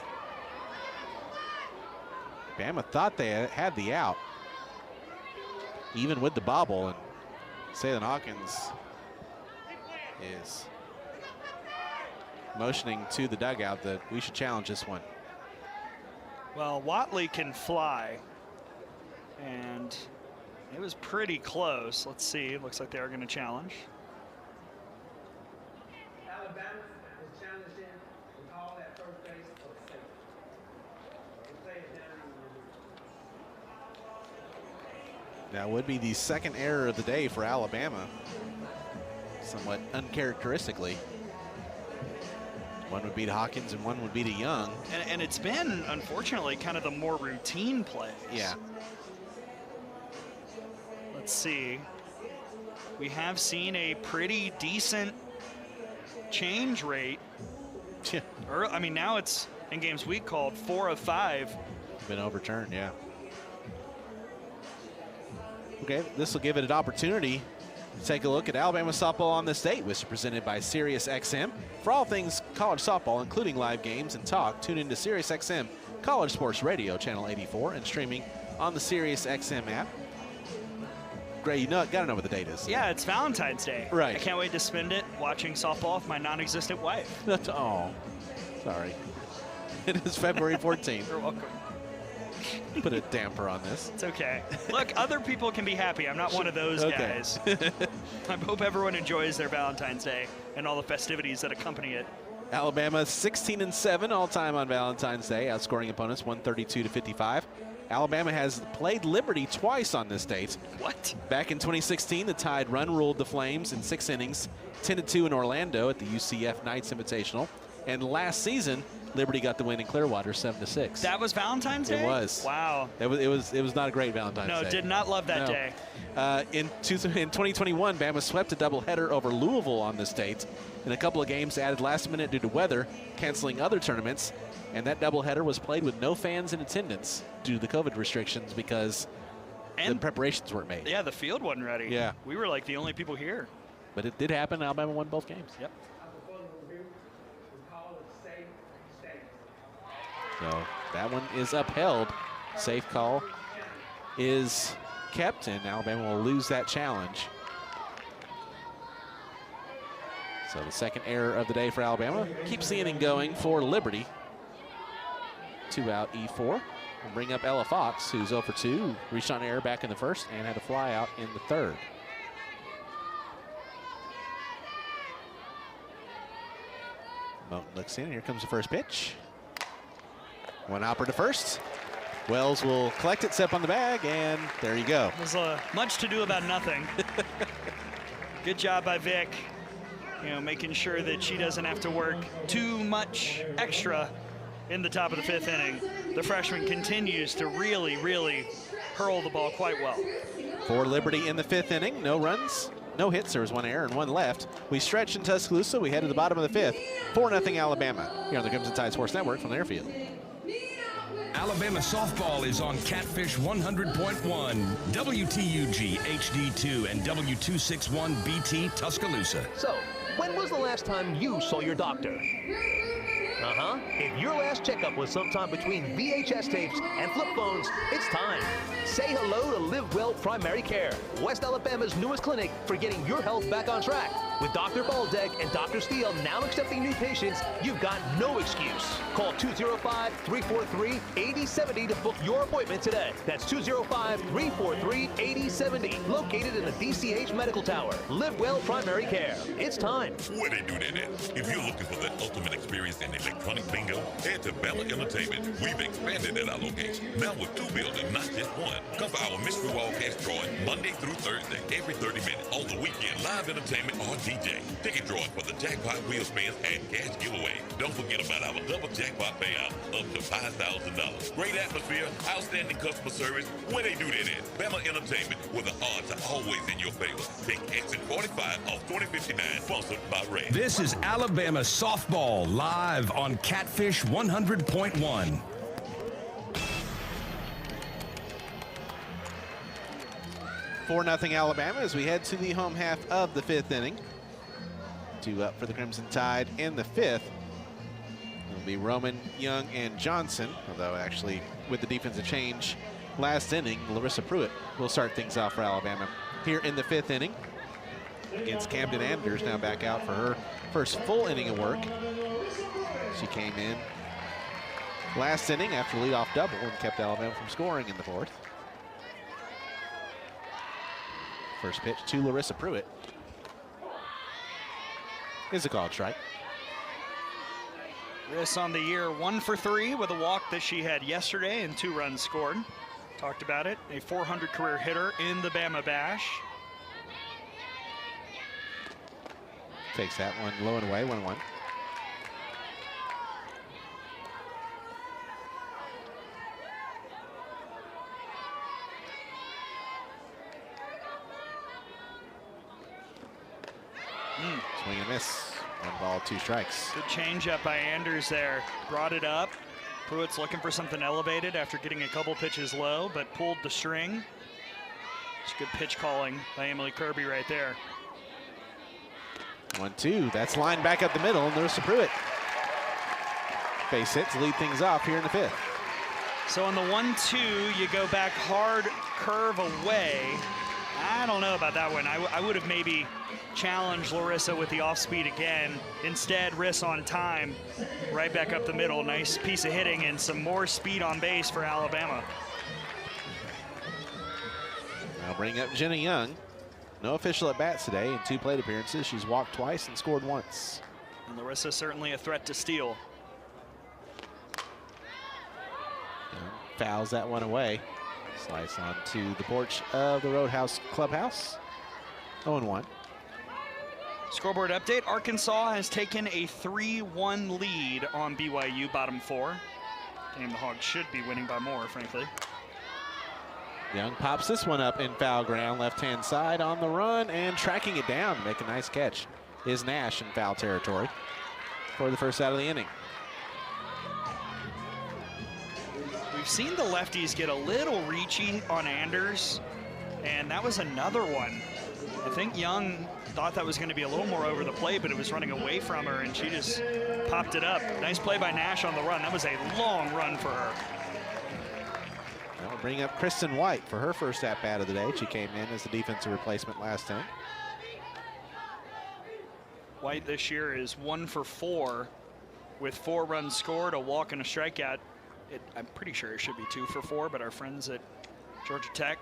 Bama thought they had the out, even with the bobble, and Salen Hawkins is motioning to the dugout that we should challenge this one. Well, Watley can fly, and it was pretty close. Let's see. Looks like they are going to challenge. Alabama is challenged in with all that first base for the safety. Play it down. That would be the second error of the day for Alabama, somewhat uncharacteristically. One would be to Hawkins and one would be to Young. And it's been, unfortunately, kind of the more routine plays. Yeah. Let's see. We have seen a pretty decent change rate. Yeah. I mean, now it's in games we called 4 of 5. Been overturned, yeah. Okay, this will give it an opportunity to take a look at Alabama softball on the state, which is presented by SiriusXM. For all things college softball, including live games and talk, tune into SiriusXM College Sports Radio, channel 84, and streaming on the SiriusXM app. Gray, you know, gotta know what the date is. Yeah, it's Valentine's Day. Right. I can't wait to spend it watching softball with my non-existent wife. Oh, sorry. It is February 14th. You're welcome. Put a damper on this. It's okay. Look, other people can be happy. I'm not one of those guys. I hope everyone enjoys their Valentine's Day and all the festivities that accompany it. Alabama 16-7 all-time on Valentine's Day, outscoring opponents 132-55. Alabama has played Liberty twice on this date. What? Back in 2016, the Tide run-ruled the Flames in 6 innings, 10-2 in Orlando at the UCF Knights Invitational. And last season, Liberty got the win in Clearwater, 7-6. That was Valentine's Day? It was. Wow. It was not a great Valentine's Day. No, did not love that day. In 2021, Bama swept a doubleheader over Louisville on this date. In a couple of games added last minute due to weather, canceling other tournaments. And that doubleheader was played with no fans in attendance due to the COVID restrictions because the preparations weren't made. Yeah, the field wasn't ready. Yeah. We were like the only people here. But it did happen. Alabama won both games. Yep. So that one is upheld. Safe call is kept, and Alabama will lose that challenge. So the second error of the day for Alabama keeps the inning going for Liberty. 2 out E4. We'll bring up Ella Fox, who's 0 for 2, reached on error back in the first and had a fly out in the third. Moten looks in, here comes the first pitch. One hopper to first. Wells will collect it, step on the bag, and there you go. There's much to do about nothing. Good job by Vic. You know, making sure that she doesn't have to work too much extra in the top of the 5th inning. The freshman continues to really, really hurl the ball quite well. For Liberty in the 5th inning, no runs, no hits. There was 1 error and 1 left. We stretch in Tuscaloosa. We head to the bottom of the 5th. 4-0 Alabama here on the Crimson Tide Sports Network from the airfield. Alabama softball is on Catfish 100.1, WTUG HD2, and W261 BT Tuscaloosa. So, when was the last time you saw your doctor? If your last checkup was sometime between VHS tapes and flip phones, it's time. Say hello to Live Well Primary Care, West Alabama's newest clinic for getting your health back on track. With Dr. Baldeck and Dr. Steele now accepting new patients, you've got no excuse. Call 205-343-8070 to book your appointment today. That's 205-343-8070, located in the DCH Medical Tower. Live Well Primary Care. It's time. Where they do that at? If you're looking for the ultimate experience in electronic bingo, head to Bella Entertainment. We've expanded at our location, now with 2 buildings, not just 1. Come for our mystery wall cash drawing Monday through Thursday, every 30 minutes. On the weekend, live entertainment or DJ. Ticket drawing for the jackpot wheel spins and cash giveaway. Don't forget about our double jackpot payout up to $5,000. Great atmosphere, outstanding customer service. Where they do that at? Bama Entertainment, where the odds are always in your favor. Take exit 45 off 2059, sponsored by Ray. This is Alabama softball live on Catfish 100.1. Four 0 Alabama as we head to the home half of the 5th inning. 2 up for the Crimson Tide in the 5th. It'll be Roman, Young, and Johnson, although actually with the defensive change last inning, Larissa Pruitt will start things off for Alabama here in the 5th inning against Camden Anders, now back out for her first full inning of work. She came in last inning after leadoff double and kept Alabama from scoring in the 4th. First pitch to Larissa Pruitt is a called strike. Riss on the year 1 for 3 with a walk that she had yesterday and 2 runs scored. Talked about it, a 400 career hitter in the Bama Bash. Takes that one low and away, 1-1. Swing and miss. 1 ball, 2 strikes. Good changeup by Anders there. Brought it up. Pruitt's looking for something elevated after getting a couple pitches low, but pulled the string. It's good pitch calling by Emily Kirby right there. 1-2. That's lined back up the middle, and there's to Pruitt. Base hit to lead things off here in the 5th. So on the 1-2, you go back hard, curve away. I don't know about that one. I would have maybe challenged Larissa with the off-speed again. Instead, Riss on time, right back up the middle. Nice piece of hitting and some more speed on base for Alabama. I'll bring up Jenna Young. No official at-bats today in 2 plate appearances. She's walked twice and scored once. And Larissa certainly a threat to steal. Fouls that one away. Slice onto the porch of the Roadhouse Clubhouse. 0-1. Scoreboard update, Arkansas has taken a 3-1 lead on BYU, bottom 4. Game the Hogs should be winning by more, frankly. Young pops this one up in foul ground, left-hand side on the run, and tracking it down to make a nice catch is Nash in foul territory for the first out of the inning. We've seen the lefties get a little reachy on Anders, and that was another one. I think Young thought that was going to be a little more over the plate, but it was running away from her, and she just popped it up. Nice play by Nash on the run. That was a long run for her. That will bring up Kristen White for her first at-bat of the day. She came in as the defensive replacement last time. White this year is 1 for 4 with 4 runs scored, a walk and a strikeout. I'm pretty sure it should be 2 for 4, but our friends at Georgia Tech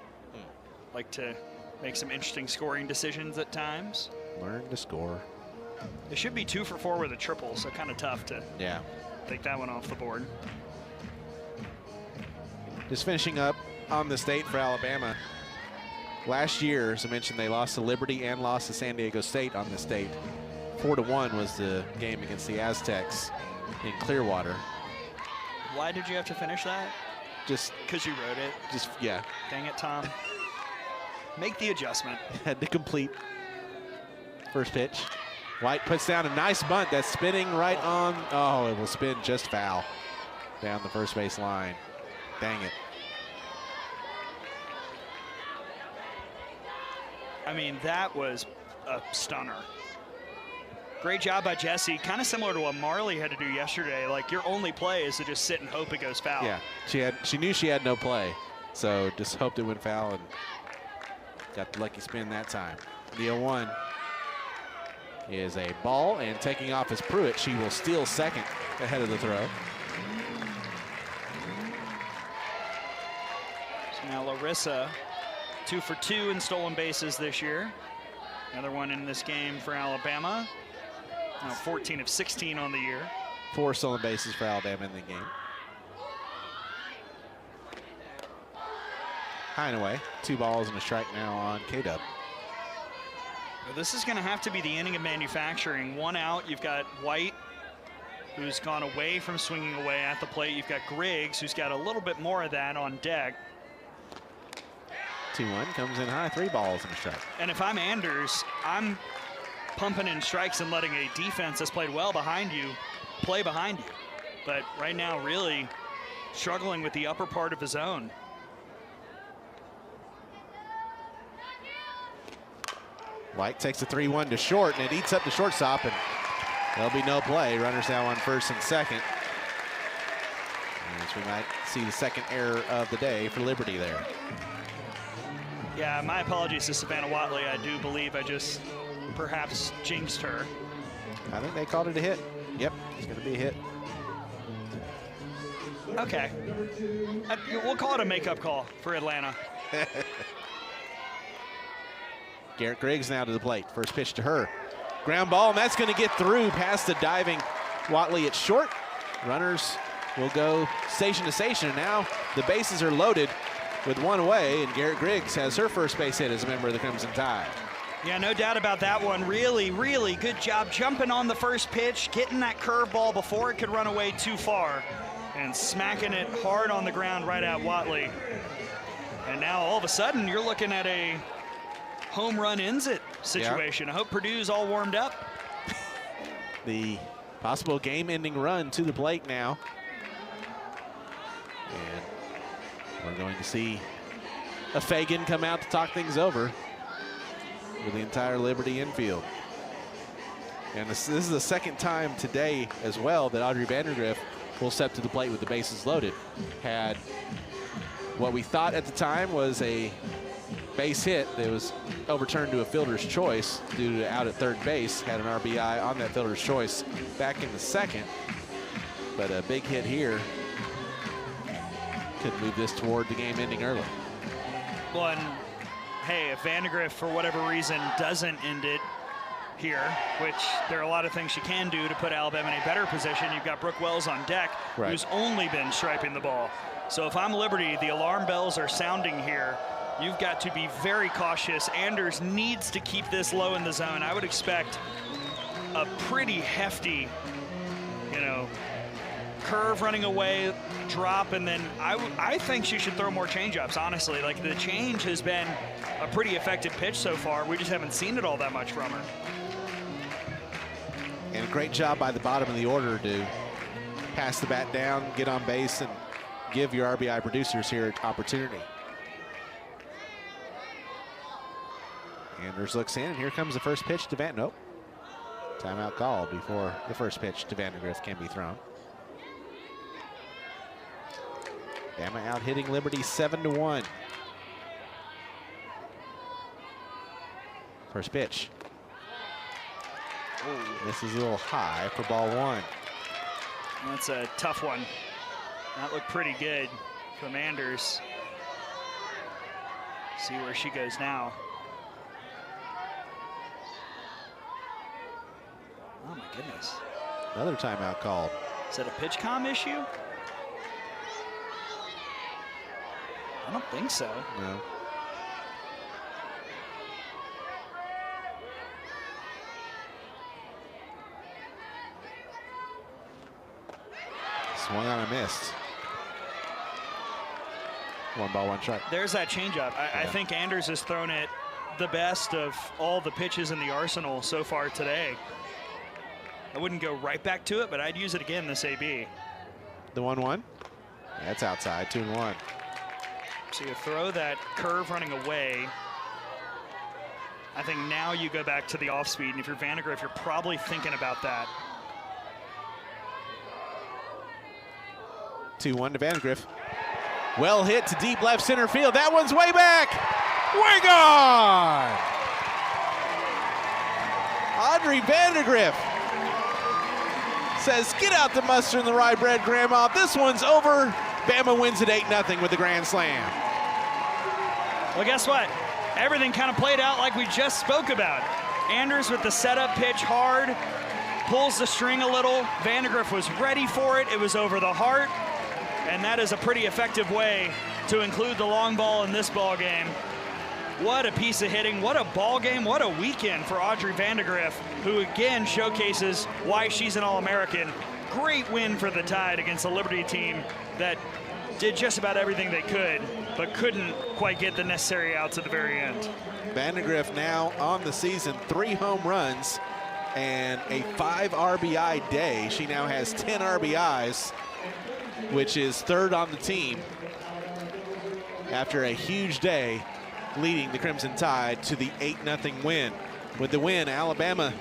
like to make some interesting scoring decisions at times. Learn to score. It should be 2 for 4 with a triple, so kind of tough to take that one off the board. Just finishing up on the state for Alabama. Last year, as I mentioned, they lost to Liberty and lost to San Diego State on the state. 4-1 was the game against the Aztecs in Clearwater. Why did you have to finish that? Just because you wrote it. Just, yeah. Dang it, Tom. Make the adjustment. Had to complete. First pitch. White puts down a nice bunt that's spinning right on. Oh, it will spin just foul down the first base line. Dang it. I mean, that was a stunner. Great job by Jesse. Kind of similar to what Marley had to do yesterday. Like, your only play is to just sit and hope it goes foul. Yeah, she knew she had no play, so just hoped it went foul and got the lucky spin that time. The 0-1 is a ball, and taking off is Pruitt. She will steal second ahead of the throw. So now Larissa, 2 for 2 in stolen bases this year. Another one in this game for Alabama. Now 14 of 16 on the year. 4 stolen bases for Alabama in the game. High and away. 2 balls and a strike now on K-Dub. Well, this is going to have to be the inning of manufacturing. 1 out. You've got White, who's gone away from swinging away at the plate. You've got Griggs, who's got a little bit more of that on deck. 2-1 comes in high. 3 balls and a strike. And if I'm Anders, I'm pumping in strikes and letting a defense that's played well behind you play behind you. But right now, really struggling with the upper part of his zone. White takes a 3-1 to short, and it eats up the shortstop, and there'll be no play. Runners now on first and second. As we might see the second error of the day for Liberty there. Yeah, my apologies to Savannah Watley. I do believe I just perhaps jinxed her. I think they called it a hit. Yep, it's going to be a hit. Okay. We'll call it a makeup call for Atlanta. Garrett Griggs now to the plate. First pitch to her. Ground ball, and that's going to get through past the diving Watley at short. Runners will go station to station. And now the bases are loaded with 1 away, and Garrett Griggs has her first base hit as a member of the Crimson Tide. Yeah, no doubt about that one. Really, really good job jumping on the first pitch, getting that curveball before it could run away too far, and smacking it hard on the ground right at Watley. And now all of a sudden you're looking at a home run ends it situation. I hope Purdue's all warmed up. the possible game-ending run to the plate now. And we're going to see a Fagan come out to talk things over with the entire Liberty infield. And this is the second time today as well that Audrey Vandergriff will step to the plate with the bases loaded. Had what we thought at the time was a base hit that was overturned to a fielder's choice due to out at third base. Had an RBI on that fielder's choice back in the second. But a big hit here could move this toward the game ending early. Well, and hey, if Vandergriff, for whatever reason, doesn't end it here, which there are a lot of things she can do to put Alabama in a better position. You've got Brooke Wells on deck, right, who's only been striping the ball. So if I'm Liberty, the alarm bells are sounding here. You've got to be very cautious. Anders needs to keep this low in the zone. I would expect a pretty hefty, curve running away, drop, and then I think she should throw more changeups, honestly. Like, the change has been a pretty effective pitch so far. We just haven't seen it all that much from her. And a great job by the bottom of the order to pass the bat down, get on base, and give your RBI producers here an opportunity. Anders looks in, and here comes the first pitch to Van. Nope. Timeout called before the first pitch to Vandergriff can be thrown. Bama out hitting Liberty 7-1. First pitch. Ooh. This is a little high for ball one. That's a tough one. That looked pretty good from Anders. See where she goes now. Oh my goodness. Another timeout called. Is that a pitch comm issue? I don't think so. No. Swung on and missed. 1 ball, 1 strike. There's that changeup. I think Anders has thrown it the best of all the pitches in the arsenal so far today. I wouldn't go right back to it, but I'd use it again this AB. The 1-1. That's outside, 2-1. So you throw that curve running away. I think now you go back to the off speed, and if you're Vandergriff, you're probably thinking about that. 2-1 to Vandergriff. Well hit to deep left center field. That one's way back. Way gone. Audrey Vandergriff says, get out the mustard and the rye bread, Grandma. This one's over. Bama wins at 8-0 with the grand slam. Well, guess what? Everything kind of played out like we just spoke about. Anders with the setup pitch hard, pulls the string a little. Vandergriff was ready for it. It was over the heart. And that is a pretty effective way to include the long ball in this ball game. What a piece of hitting. What a ball game. What a weekend for Audrey Vandergriff, who again showcases why she's an All-American. Great win for the Tide against a Liberty team that did just about everything they could, but couldn't quite get the necessary outs at the very end. Vandergriff now on the season, 3 home runs and a 5 RBI day. She now has 10 RBIs, which is 3rd on the team after a huge day leading the Crimson Tide to the 8-0 win. With the win, Alabama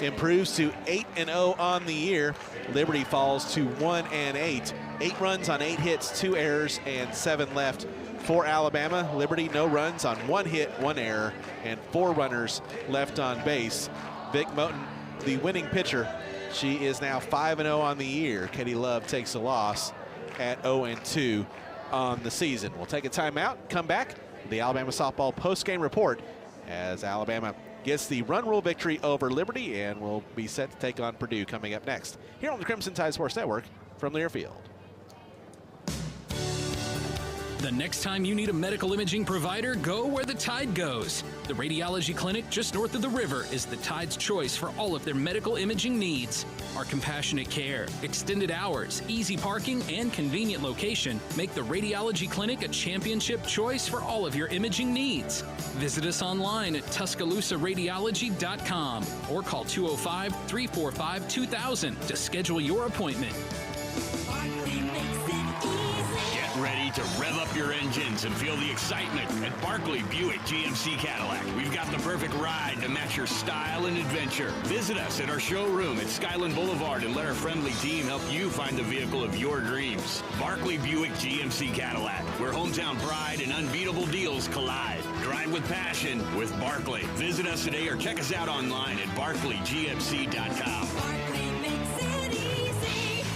improves to 8-0 on the year. Liberty falls to 1-8. 8 runs on 8 hits, 2 errors, and 7 left for Alabama. Liberty, no runs on 1 hit, 1 error, and 4 runners left on base. Vic Moten, the winning pitcher, she is now 5-0 on the year. Katie Love takes a loss at 0-2 on the season. We'll take a timeout, come back, the Alabama softball postgame report as Alabama gets the run rule victory over Liberty and will be set to take on Purdue coming up next here on the Crimson Tide Sports Network from Learfield. The next time you need a medical imaging provider, go where the Tide goes. The radiology clinic just north of the river is the Tide's choice for all of their medical imaging needs. Our compassionate care, extended hours, easy parking, and convenient location make the radiology clinic a championship choice for all of your imaging needs. Visit us online at TuscaloosaRadiology.com or call 205-345-2000 to schedule your appointment. Get ready to rev up your engines and feel the excitement at Barkley Buick GMC Cadillac. We've got the perfect ride to match your style and adventure. Visit us at our showroom at Skyland Boulevard and let our friendly team help you find the vehicle of your dreams. Barkley Buick GMC Cadillac, where hometown pride and unbeatable deals collide. Drive with passion with Barkley. Visit us today or check us out online at barclaygmc.com.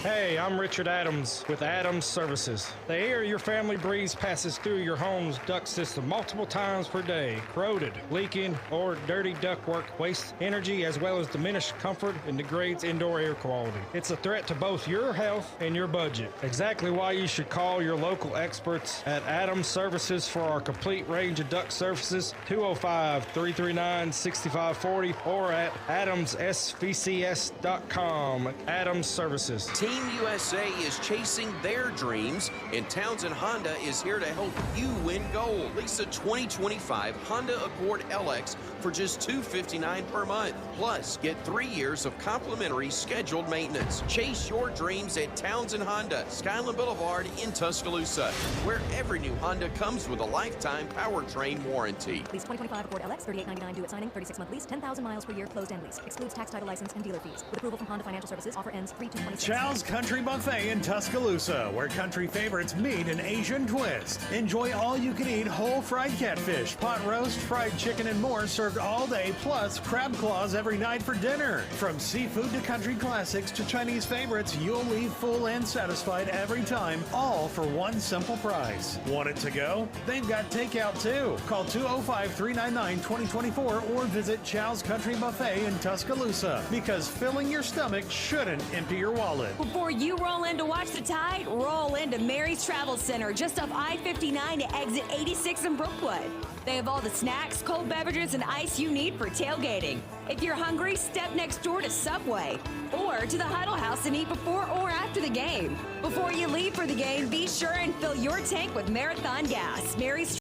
Hey, I'm Richard Adams with Adams Services. The air your family breathes passes through your home's duct system multiple times per day. Corroded, leaking, or dirty ductwork wastes energy as well as diminished comfort and degrades indoor air quality. It's a threat to both your health and your budget. Exactly why you should call your local experts at Adams Services for our complete range of duct services, 205-339-6540 or at adamsvcs.com. Adams Services. Team USA is chasing their dreams, and Townsend Honda is here to help you win gold. Lease a 2025 Honda Accord LX for just $259 per month. Plus, get 3 years of complimentary scheduled maintenance. Chase your dreams at Townsend Honda, Skyland Boulevard in Tuscaloosa, where every new Honda comes with a lifetime powertrain warranty. Lease 2025 Accord LX, $38.99 due at signing, 36-month lease, 10,000 miles per year, closed end lease. Excludes tax, title, license, and dealer fees. With approval from Honda Financial Services, offer ends 3/2/26. Chow's Country Buffet in Tuscaloosa, where country favorites meet an Asian twist. Enjoy all-you-can-eat whole fried catfish, pot roast, fried chicken, and more served all day, plus crab claws every night for dinner. From seafood to country classics to Chinese favorites, you'll leave full and satisfied every time, all for one simple price. Want it to go? They've got takeout too. Call 205-399-2024 or visit Chow's Country Buffet in Tuscaloosa, because filling your stomach shouldn't empty your wallet. Before you roll in to watch the Tide, roll into Mary's Travel Center just off I-59 to exit 86 in Brookwood. They have all the snacks, cold beverages, and ice you need for tailgating. If you're hungry, step next door to Subway or to the Huddle House and eat before or after the game. Before you leave for the game, be sure and fill your tank with Marathon Gas. Mary's